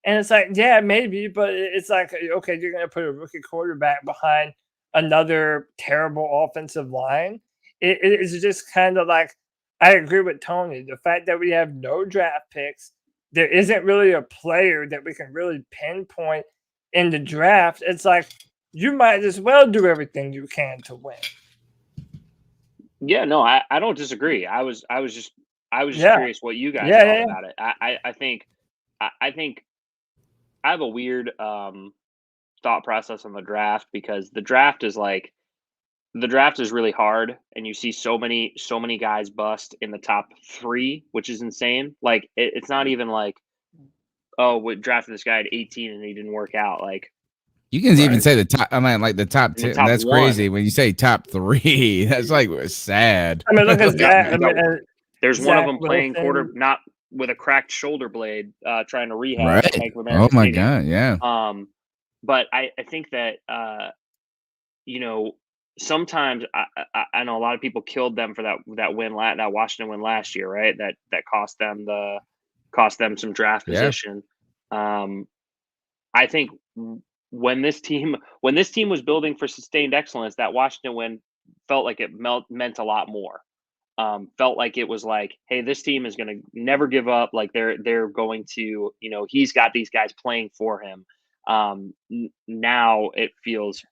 And it's like, yeah, maybe, but it's like, okay, you're gonna put a rookie quarterback behind another terrible offensive line. It's just kind of like, I agree with Tony. The fact that we have no draft picks, there isn't really a player that we can really pinpoint in the draft. It's like you might as well do everything you can to win. Yeah, no, I don't disagree. I was just curious what you guys thought about it. I think I have a weird thought process on the draft, because the draft is really hard, and you see so many guys bust in the top 3, which is insane. Like it's not even like, oh, we drafted this guy at 18 and he didn't work out. Like you can even say the top. I mean, like the top 10. That's 1. crazy. When you say top 3, that's like sad. I mean, look at that. There's Zach one of them playing Wilson. quarter, not with a cracked shoulder blade, trying to rehab. Right. Oh my God. Yeah. But I think that sometimes I know a lot of people killed them for that win, that Washington win last year, right? That cost them some draft position. I think when this team was building for sustained excellence, that Washington win felt like it meant a lot more. Felt like it was like, hey, this team is going to never give up. Like they're going to, he's got these guys playing for him. Now it feels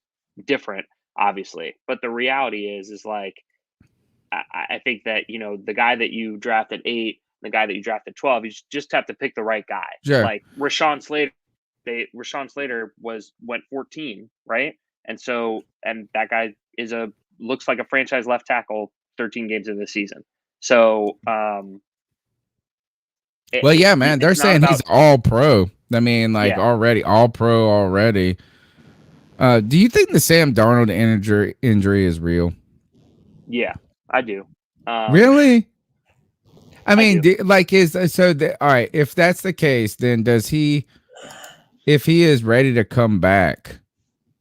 different, obviously, but the reality is like, I think that the guy that you drafted 8, the guy that you drafted 12, you just have to pick the right guy. Sure. Like Rashawn Slater went 14, right? And that guy looks like a franchise left tackle 13 games into the season. So, man, they're saying he's all pro. I mean, already all pro already. Do you think the Sam Darnold injury is real? Yeah, I do. Really? I mean, all right, if that's the case, then does he, if he is ready to come back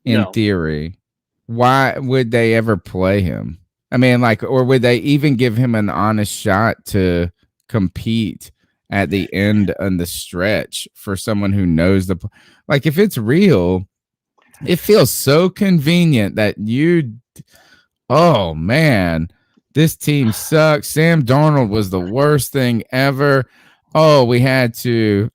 in theory, why would they ever play him? I mean, or would they even give him an honest shot to compete at the end and the stretch for someone who knows if it's real, it feels so convenient that oh man, this team sucks. Sam Darnold was the worst thing ever. Oh, I had to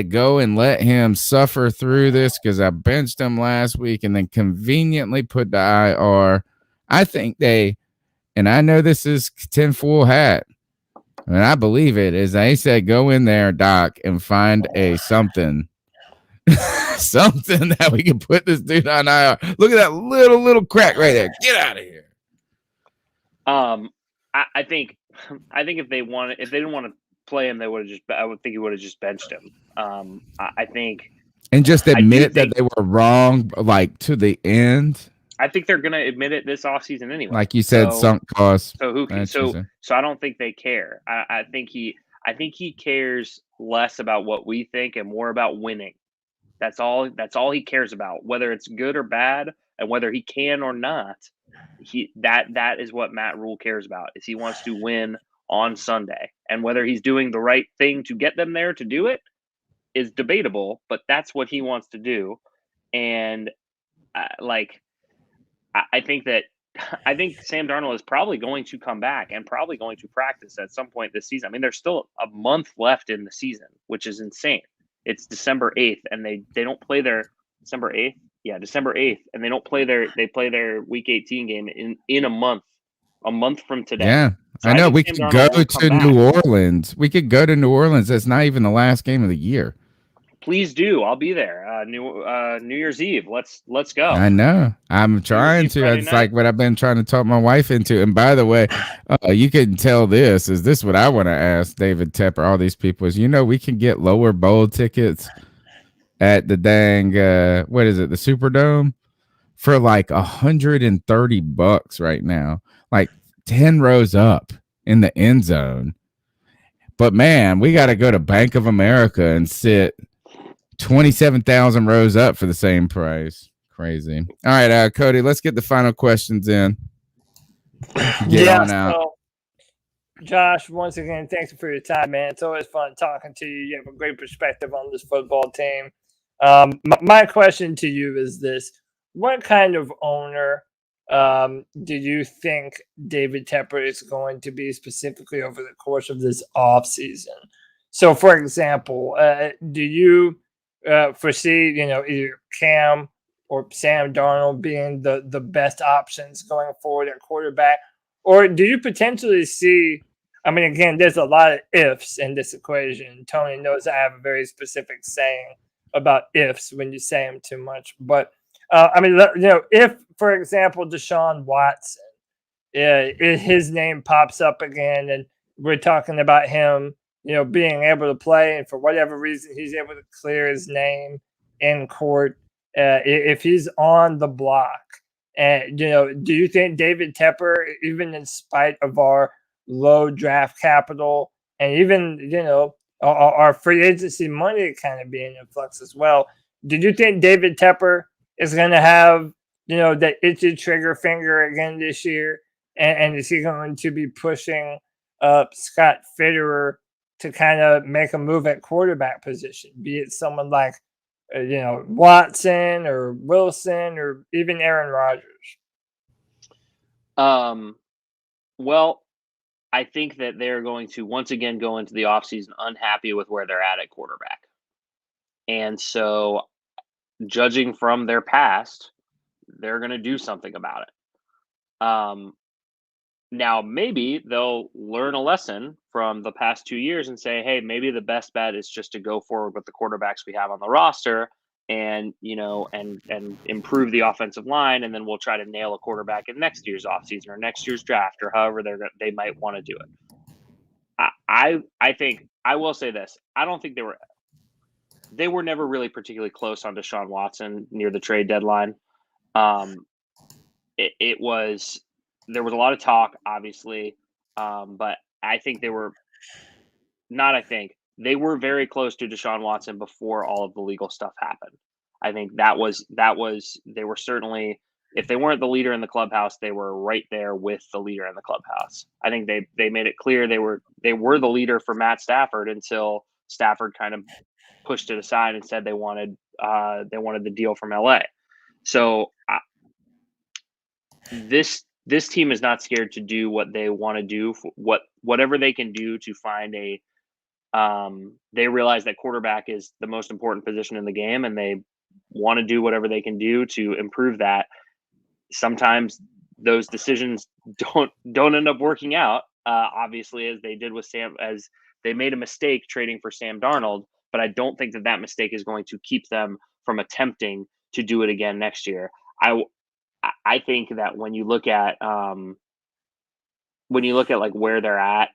go and let him suffer through this because I benched him last week and then conveniently put the IR. I think and I know this is tinfoil hat, and I believe it, is they said, go in there, Doc, and find something that we can put this dude on IR. Look at that little crack right there. Get out of here. I think if they didn't want to play him, I would think he would have just benched him. I think, and just admit that they were wrong, to the end. I think they're going to admit it this offseason anyway. Like you said, sunk costs. So who can? So I don't think they care. I think he cares less about what we think and more about winning. That's all he cares about, whether it's good or bad, and whether he can or not. That is what Matt Rhule cares about. Is he wants to win on Sunday, and whether he's doing the right thing to get them there to do it is debatable. But that's what he wants to do, and I think Sam Darnold is probably going to come back and probably going to practice at some point this season. I mean, there's still a month left in the season, which is insane. It's December 8th, and they don't play their December 8th. Yeah, December 8th, and they play their Week 18 game in a month from today. Yeah, so I know we could go to New Orleans. We could go to New Orleans. That's not even the last game of the year. Please do. I'll be there. New Year's Eve. Let's go. I know. I'm trying to. It's like what I've been trying to talk my wife into. And by the way, you can tell this what I want to ask David Tepper, all these people is, we can get lower bowl tickets at the dang what is it, the Superdome, for $130 right now, 10 rows up in the end zone. But man, we got to go to Bank of America and sit 27,000 rows up for the same price. Crazy. All right, Cody, let's get the final questions in. Get on out. So, Josh, once again, thanks for your time, man. It's always fun talking to you. You have a great perspective on this football team. My question to you is this: what kind of owner do you think David Tepper is going to be specifically over the course of this offseason? So, for example, do you foresee, either Cam or Sam Darnold being the best options going forward at quarterback? Or do you potentially see, I mean, again, there's a lot of ifs in this equation. Tony knows I have a very specific saying about ifs when you say them too much. But, if, for example, Deshaun Watson, his name pops up again and we're talking about him, being able to play, and for whatever reason, he's able to clear his name in court. If he's on the block, and do you think David Tepper, even in spite of our low draft capital and even our free agency money kind of being in flux as well, did you think David Tepper is going to have that itchy trigger finger again this year, and is he going to be pushing up Scott Fitterer to kind of make a move at quarterback position, be it someone like Watson or Wilson or even Aaron Rodgers? Well, I think that they're going to once again go into the offseason unhappy with where they're at quarterback. And so, judging from their past, they're going to do something about it. Now, maybe they'll learn a lesson from the past 2 years and say, hey, maybe the best bet is just to go forward with the quarterbacks we have on the roster and improve the offensive line, and then we'll try to nail a quarterback in next year's offseason or next year's draft or however they might want to do it. I think I will say this. I don't think they were never really particularly close on Deshaun Watson near the trade deadline. There was a lot of talk, obviously, but I think they were very close to Deshaun Watson before all of the legal stuff happened. I think they were certainly, if they weren't the leader in the clubhouse, they were right there with the leader in the clubhouse. I think they made it clear they were the leader for Matt Stafford until Stafford kind of pushed it aside and said they wanted the deal from LA. So this team is not scared to do what they want to do, whatever they can do to find they realize that quarterback is the most important position in the game, and they want to do whatever they can do to improve that. Sometimes those decisions don't end up working out, obviously, as they did with Sam, as they made a mistake trading for Sam Darnold, but I don't think that mistake is going to keep them from attempting to do it again next year. I think that when you look at like where they're at,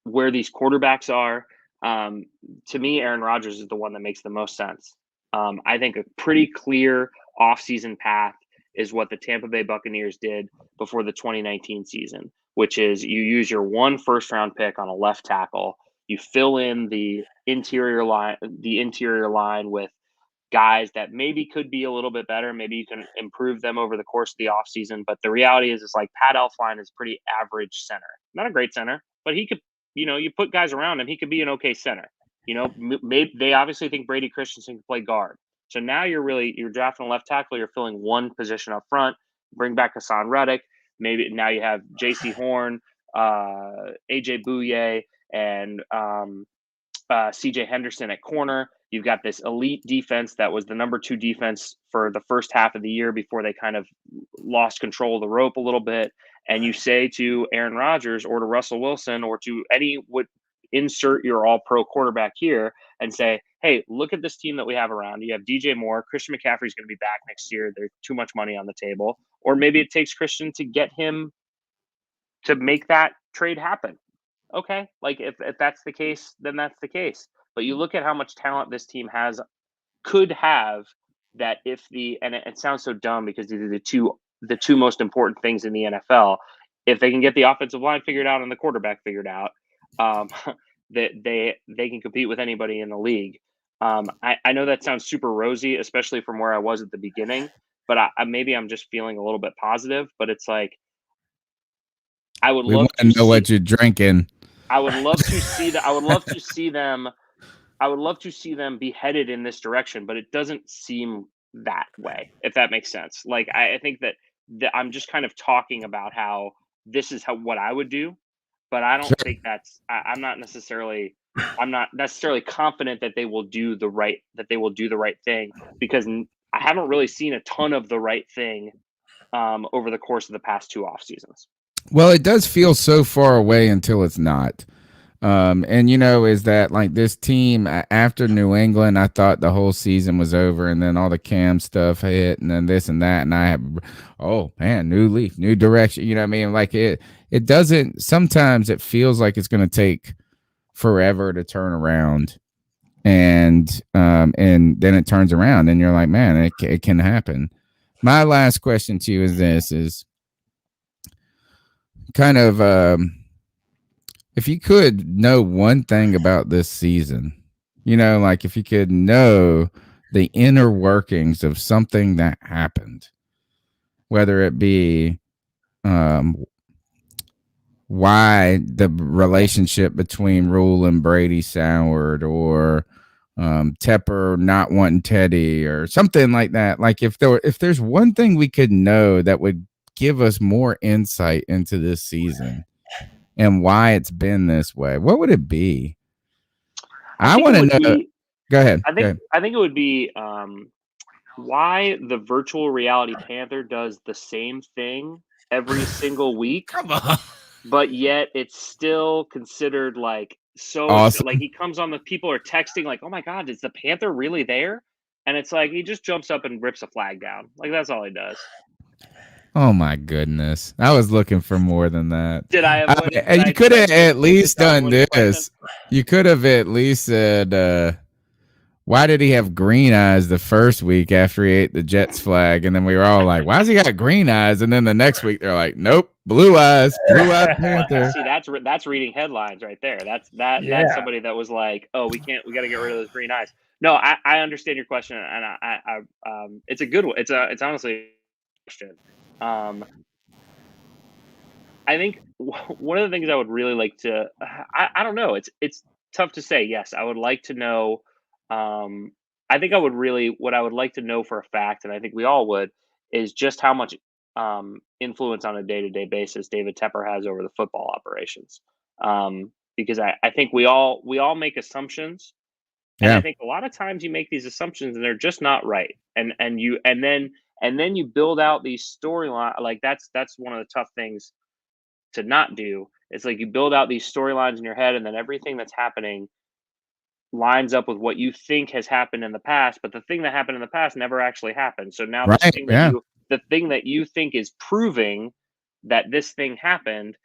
where these quarterbacks are, to me, Aaron Rodgers is the one that makes the most sense. I think a pretty clear offseason path is what the Tampa Bay Buccaneers did before the 2019 season, which is you use your 1 first-round pick on a left tackle, you fill in the interior line with guys that maybe could be a little bit better. Maybe you can improve them over the course of the offseason. But the reality is, it's like Pat Elflein is pretty average center. Not a great center, but he could, you put guys around him, he could be an okay center. Maybe they obviously think Brady Christianson can play guard. So now you're drafting a left tackle, you're filling one position up front, bring back Hassan Reddick. Maybe now you have J.C. Horn, A.J. Bouye, and C.J. Henderson at corner. You've got this elite defense that was the number 2 defense for the first half of the year before they kind of lost control of the rope a little bit. And you say to Aaron Rodgers or to Russell Wilson or to insert your all-pro quarterback here and say, hey, look at this team that we have around. You have DJ Moore. Christian McCaffrey's going to be back next year. There's too much money on the table. Or maybe it takes Christian to get him to make that trade happen. Okay, like if that's the case, then that's the case. But you look at how much talent this team could have, that and it sounds so dumb because these are the two most important things in the NFL. If they can get the offensive line figured out and the quarterback figured out, that they can compete with anybody in the league. I know that sounds super rosy, especially from where I was at the beginning, but maybe I'm just feeling a little bit positive. But it's like, I would love to know what you're drinking. I would love to see that. I would love to see them. I would love to see them be headed in this direction, but it doesn't seem that way, if that makes sense. Like, I think that I'm just kind of talking about how this is what I would do, but I don't think that's. I'm not necessarily confident that they will do the right thing, because I haven't really seen a ton of the right thing over the course of the past 2 off seasons. Well, it does feel so far away until it's not. And is that like this team after New England, I thought the whole season was over, and then all the Cam stuff hit, and then this and that, and I have, oh man, new leaf, new direction. You know what I mean? Like it doesn't, sometimes it feels like it's going to take forever to turn around, and then it turns around and you're like, man, it can happen. My last question to you is kind of, if you could know one thing about this season, like if you could know the inner workings of something that happened, whether it be why the relationship between Rhule and Brady soured, or Tepper not wanting Teddy or something like that. Like if there's one thing we could know that would give us more insight into this season and why it's been this way, what would it be? I want to know. Go ahead. I think it would be why the virtual reality Panther does the same thing every single week. Come on. But yet it's still considered like so awesome. Like he comes on, the people are texting like, oh my God, is the Panther really there? And it's like he just jumps up and rips a flag down. Like that's all he does. Oh my goodness. I was looking for more than that. Did I avoid it? You could have at least done this. You could have at least said, why did he have green eyes the first week after he ate the Jets flag? And then we were all like, why's he got green eyes? And then the next week they're like, nope, blue eyes Panther. See, that's reading headlines right there. That's somebody that was like, oh, we got to get rid of those green eyes. No, I understand your question, and I it's a good one. It's honestly a question. I think one of the things I would really like to, I don't know. It's tough to say. Yes, I would like to know. I think what I would like to know for a fact, and I think we all would, is just how much influence on a day-to-day basis David Tepper has over the football operations. Because I think we all make assumptions, and I think a lot of times you make these assumptions and they're just not right. And then you build out these storylines. Like that's one of the tough things to not do. It's like you build out these storylines in your head, and then everything that's happening lines up with what you think has happened in the past, but the thing that happened in the past never actually happened. So now the thing that you think is proving that this thing happened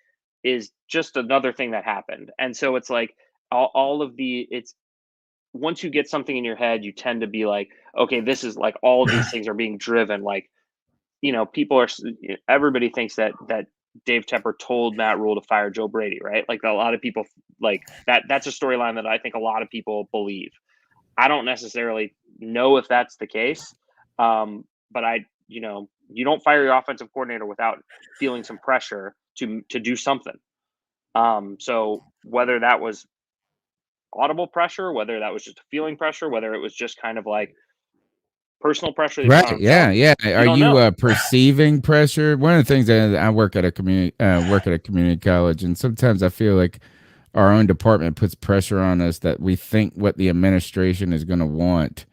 is just another thing that happened. And so it's like once you get something in your head, you tend to be like, okay, this is like all of these things are being driven. Like, everybody thinks that Dave Tepper told Matt Rhule to fire Joe Brady, right? Like a lot of people like that's a storyline that I think a lot of people believe. I don't necessarily know if that's the case. But you don't fire your offensive coordinator without feeling some pressure to do something. So whether that was audible pressure, whether that was just a feeling pressure, whether it was just kind of like personal pressure. Right. Yeah. Are you perceiving pressure? One of the things that I work at a community college, and sometimes I feel like our own department puts pressure on us that we think what the administration is going to want.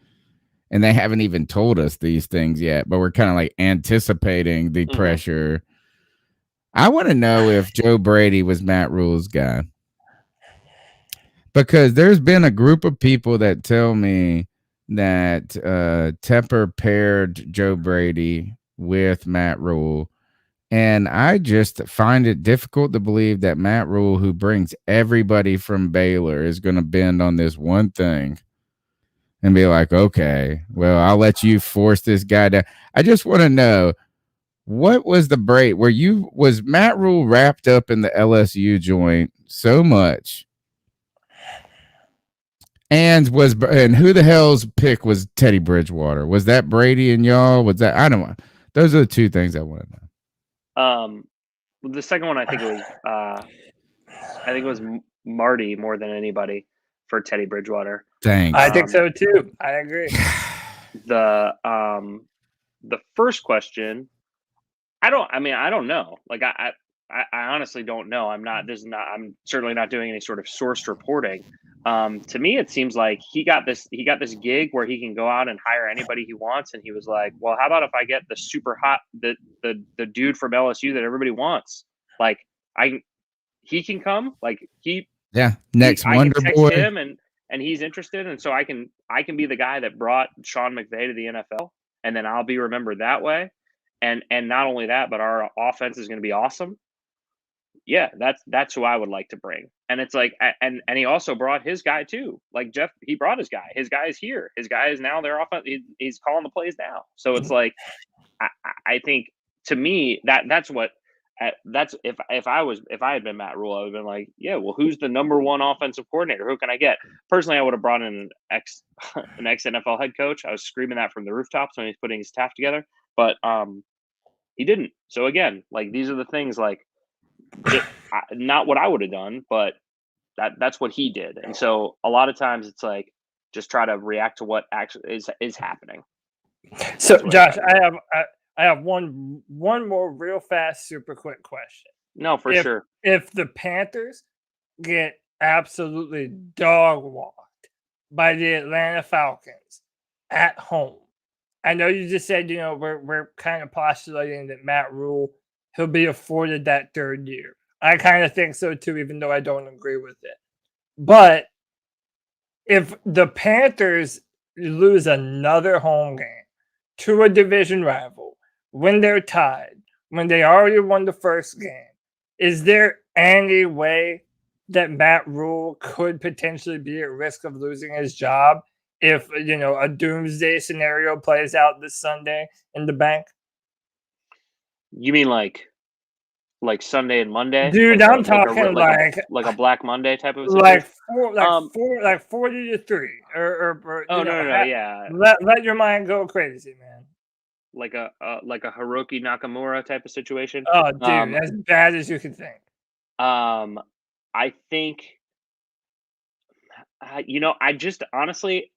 And they haven't even told us these things yet, but we're kind of like anticipating the pressure. I want to know if Joe Brady was Matt Rhule's guy. Because there's been a group of people that tell me that Tepper paired Joe Brady with Matt Rhule. And I just find it difficult to believe that Matt Rhule, who brings everybody from Baylor, is going to bend on this one thing and be like, okay, well, I'll let you force this guy down. I just want to know, what was the break? Was Matt Rhule wrapped up in the LSU joint so much? And who the hell's pick was Teddy Bridgewater? Was that Brady and y'all? Was that, I don't know. Those are the two things I want to know. The second one, I think it was Marty more than anybody for Teddy Bridgewater. Thanks. I think so too. I agree. The first question, I don't know. Like I honestly don't know. I'm certainly not doing any sort of sourced reporting. To me, it seems like he got this gig where he can go out and hire anybody he wants. And he was like, well, how about if I get the super hot, the dude from LSU that everybody wants? Like he can come, like next Wonder Boy. Him and he's interested. And so I can be the guy that brought Sean McVay to the NFL, and then I'll be remembered that way. And not only that, but our offense is going to be awesome. Yeah, that's who I would like to bring. And it's like, and he also brought his guy too. Like Jeff, he brought his guy. His guy is here. His guy is now their offense. He's calling the plays now. So it's like, I think to me that's if I had been Matt Rhule, I would have been like, yeah, well, who's the number one offensive coordinator? Who can I get? Personally, I would have brought in an ex NFL head coach. I was screaming that from the rooftops when he's putting his staff together, but he didn't. So again, like these are the things like. Not what I would have done, but that's what he did. And so a lot of times it's like just try to react to what actually is happening. So, Josh, I have one more real fast, super quick question. No, for sure. If the Panthers get absolutely dog walked by the Atlanta Falcons at home, I know you just said, we're kind of postulating that Matt Rhule, he'll be afforded that third year. I kind of think so too, even though I don't agree with it. But if the Panthers lose another home game to a division rival, when they're tied, when they already won the first game, is there any way that Matt Rhule could potentially be at risk of losing his job if, a doomsday scenario plays out this Sunday in the bank? You mean like Sunday and Monday? Dude, like I'm talking like a Black Monday type of situation? like 40-3 or no, yeah. Let your mind go crazy, man. Like a Hiroki Nakamura type of situation. Oh, dude, as bad as you can think. I think, I just honestly,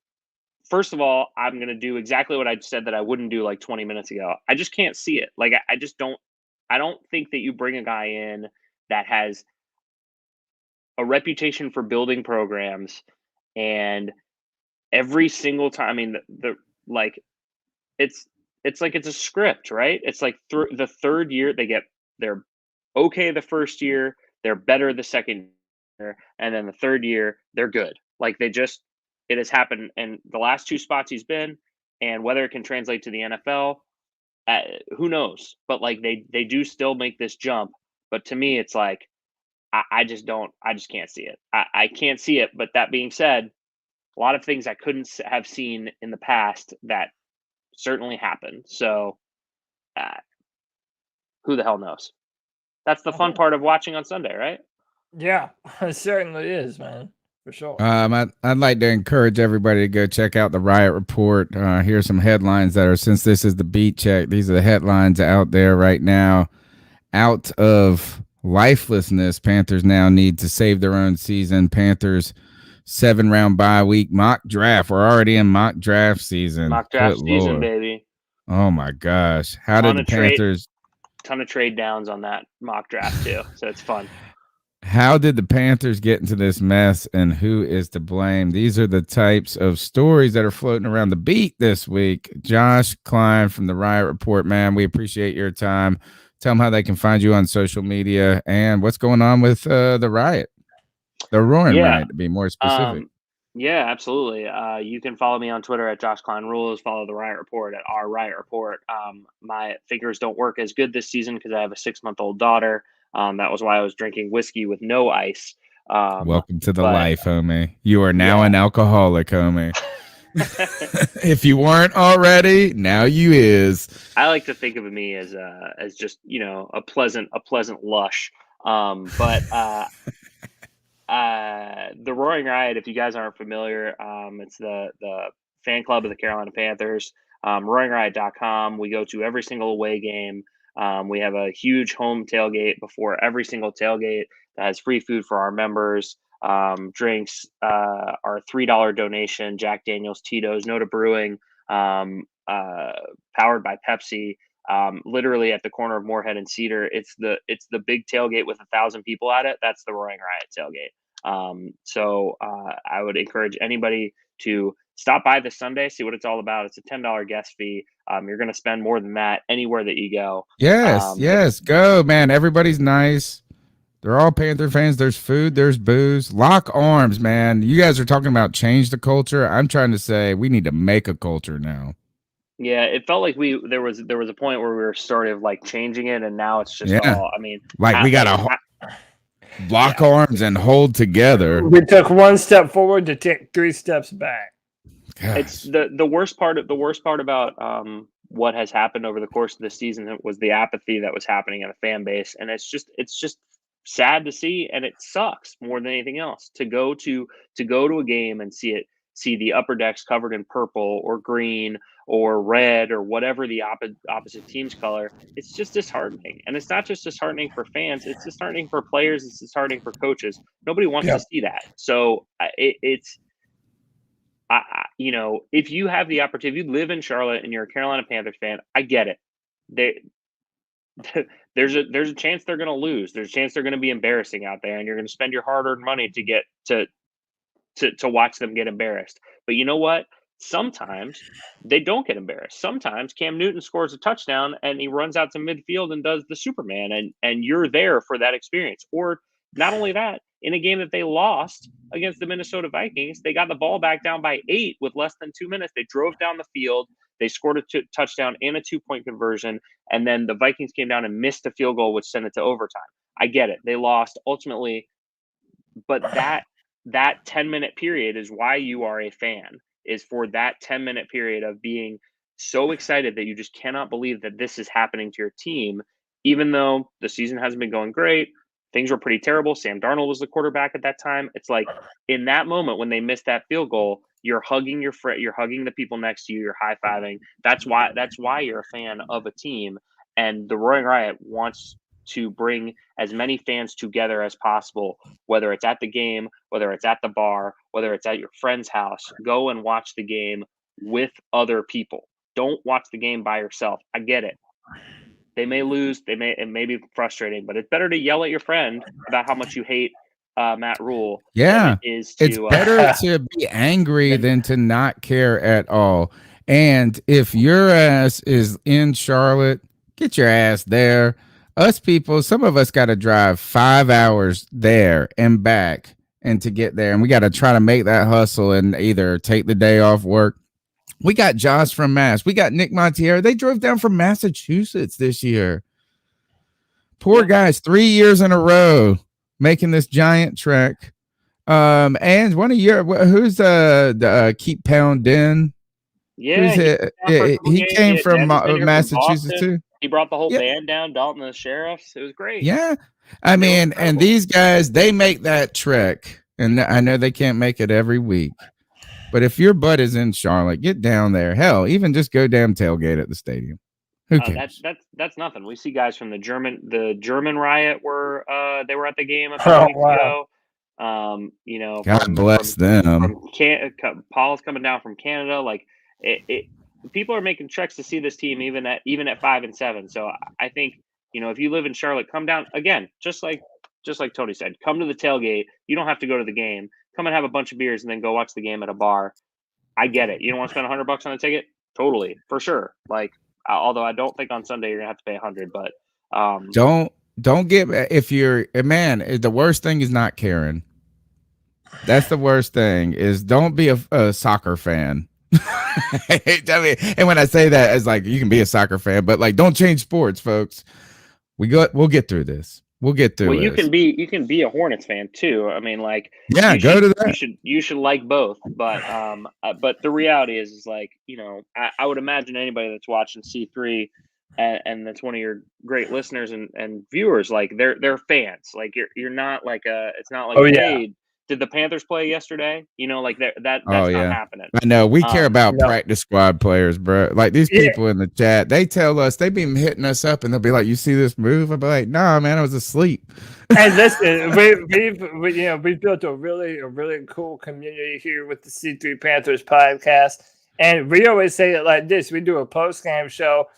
first of all, I'm going to do exactly what I said that I wouldn't do like 20 minutes ago. I just can't see it. Like, I just don't. I don't think that you bring a guy in that has a reputation for building programs, and every single time, I mean, it's like it's a script, right? It's like the third year they're okay the first year, they're better the second year, and then the third year they're good. Like it has happened in the last two spots he's been, and whether it can translate to the NFL, who knows? But like they do still make this jump. But to me, it's like I just can't see it. I can't see it. But that being said, a lot of things I couldn't have seen in the past that certainly happened. So who the hell knows? That's the fun part of watching on Sunday, right? Yeah, it certainly is, man. For sure. I'd like to encourage everybody to go check out the Riot Report. Here's some headlines that are, since this is the Beat Check, these are the headlines out there right now. Out of lifelessness, Panthers now need to save their own season. Panthers 7-round bye week mock draft. We're already in mock draft season. Mock draft season, baby. Oh my gosh. How did the Panthers... Ton of trade downs on that mock draft too, so it's fun. How did the Panthers get into this mess, and who is to blame? These are the types of stories that are floating around the beat this week. Josh Klein from the Riot Report, man, we appreciate your time. Tell them how they can find you on social media and what's going on with the Riot, the Roaring Riot, to be more specific. Yeah, absolutely. You can follow me on Twitter at Josh Klein Rules. Follow the Riot Report at our Riot Report. My fingers don't work as good this season because I have a 6-month-old daughter. That was why I was drinking whiskey with no ice. Welcome to the life, homie. You are now an alcoholic, homie. If you weren't already, now you is. I like to think of me as just a pleasant lush. But the Roaring Riot, if you guys aren't familiar, it's the fan club of the Carolina Panthers. RoaringRiot.com. We go to every single away game. We have a huge home tailgate before every single tailgate that has free food for our members. Drinks, our $3 donation, Jack Daniel's, Tito's, Noda Brewing, powered by Pepsi. Literally at the corner of Moorhead and Cedar. It's the big tailgate with 1,000 people at it. That's the Roaring Riot tailgate. So I would encourage anybody to stop by this Sunday, see what it's all about. It's a $10 guest fee. You're going to spend more than that anywhere that you go. Yes, go, man. Everybody's nice. They're all Panther fans. There's food, there's booze. Lock arms, man. You guys are talking about change the culture. I'm trying to say we need to make a culture now. Yeah, it felt like there was a point where we were sort of like changing it, and now it's just all. I mean, like we gotta lock arms and hold together. We took one step forward to take 3 steps back. Gosh. It's the worst part about what has happened over the course of the season was the apathy that was happening in the fan base, and it's just sad to see, and it sucks more than anything else to go to a game and see the upper decks covered in purple or green or red or whatever the opposite team's color. It's just disheartening. And it's not just disheartening for fans. It's disheartening for players. It's disheartening for coaches. Nobody wants to see that. So if you have the opportunity, if you live in Charlotte and you're a Carolina Panthers fan, I get it. There's a chance they're going to lose. There's a chance they're going to be embarrassing out there, and you're going to spend your hard-earned money to get to watch them get embarrassed. But you know what? Sometimes they don't get embarrassed. Sometimes Cam Newton scores a touchdown and he runs out to midfield and does the Superman, and you're there for that experience. Or not only that, in a game that they lost against the Minnesota Vikings, they got the ball back down by 8 with less than 2 minutes. They drove down the field. They scored a touchdown and a 2-point conversion, and then the Vikings came down and missed a field goal, which sent it to overtime. I get it. They lost ultimately, but that 10-minute period is why you are a fan, is for that 10-minute period of being so excited that you just cannot believe that this is happening to your team, even though the season hasn't been going great. Things were pretty terrible. Sam Darnold was the quarterback at that time. It's like in that moment when they missed that field goal, you're hugging your friend, you're hugging the people next to you, you're high-fiving. That's why you're a fan of a team. And the Roaring Riot wants to bring as many fans together as possible, whether it's at the game, whether it's at the bar, whether it's at your friend's house. Go and watch the game with other people. Don't watch the game by yourself. I get it. They may lose. It may be frustrating, but it's better to yell at your friend about how much you hate Matt Rhule. Yeah, it's better to be angry than to not care at all. And if your ass is in Charlotte, get your ass there. Us people, some of us got to drive 5 hours there and back, and to get there, and we got to try to make that hustle and either take the day off work. We got Josh from Mass. We got Nick Montiero. They drove down from Massachusetts this year. Poor guys, 3 years in a row making this giant trek. And one of your who's Keep Poundin? Yeah, he came from Massachusetts too. He brought the whole band down, Dalton and the Sheriffs. It was great. Yeah, I mean, and these guys, they make that trek, and I know they can't make it every week. But if your butt is in Charlotte, get down there. Hell, even just go damn tailgate at the stadium. Who cares? That's nothing. We see guys from the German Riot were they were at the game a few weeks ago. God bless them. Paul's coming down from Canada. Like people are making treks to see this team even at 5-7. So I think if you live in Charlotte, come down again. Just like Tony said, come to the tailgate. You don't have to go to the game. Come and have a bunch of beers and then go watch the game at a bar. I get it. You don't want to spend $100 on a ticket? Totally, for sure. Like, although I don't think on Sunday you're gonna have to pay $100. But don't get, if you're a man. The worst thing is not caring. That's the worst thing. Is don't be a soccer fan. I mean, and when I say that, it's like you can be a soccer fan, but like don't change sports, folks. We'll get through this. We'll get through. Well, you can be a Hornets fan too. I mean, like, go to that. You should like both, but the reality is like, I would imagine anybody that's watching C3 and that's one of your great listeners and viewers, like they're fans. Like you're not like it's not like, hey, did the Panthers play yesterday? Like that's not happening. I know we care about practice squad players, bro. Like these people in the chat, they tell us, they be hitting us up and they'll be like, "You see this move?" I'll be like, "Nah, man, I was asleep." And listen, we've built a really cool community here with the C3 Panthers podcast, and we always say it like this: we do a post game show,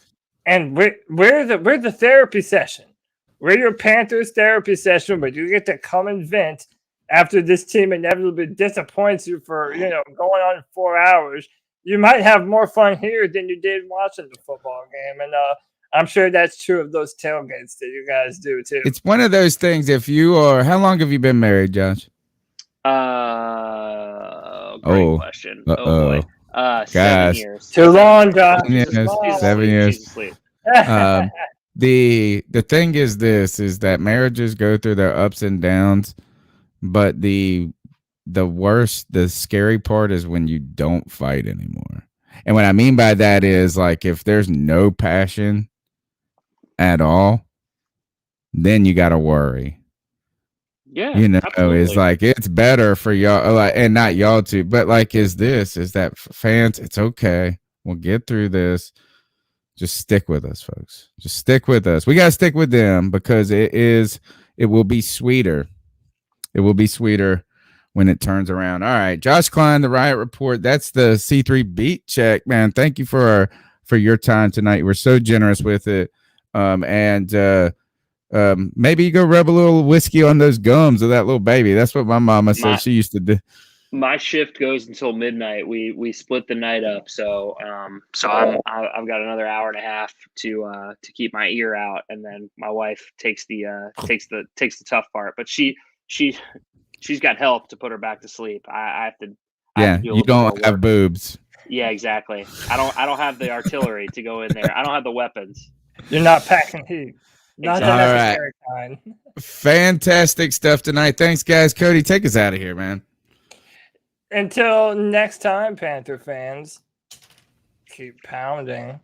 and we're the therapy session. We're your Panthers therapy session, but you get to come and vent after this team inevitably disappoints you for, going on 4 hours. You might have more fun here than you did watching the football game. And I'm sure that's true of those tailgates that you guys do too. It's one of those things. If you are, how long have you been married, Josh? Great question. Oh boy. 7 years. Too long, Josh. 7 years. The thing is that marriages go through their ups and downs. But the scary part is when you don't fight anymore. And what I mean by that is like if there's no passion at all, then you got to worry. Yeah, absolutely. It's like it's better for y'all, like, and not y'all too, but like is that fans? It's okay. We'll get through this. Just stick with us, folks. Just stick with us. We got to stick with them because it will be sweeter. It will be sweeter when it turns around. All right, Josh Klein, the Riot Report. That's the C3 Beat Check, man. Thank you for your time tonight. We're so generous with it. Maybe you go rub a little whiskey on those gums of that little baby. That's what my mama said she used to do. My shift goes until midnight. We split the night up, so I've got another hour and a half to keep my ear out, and then my wife takes the tough part. But she's got help to put her back to sleep. I have to. Yeah, you don't have boobs. Yeah, exactly. I don't have the artillery to go in there. I don't have the weapons. You're not packing heat. Not the necessary kind. Fantastic stuff tonight. Thanks, guys. Cody, take us out of here, man. Until next time, Panther fans, keep pounding.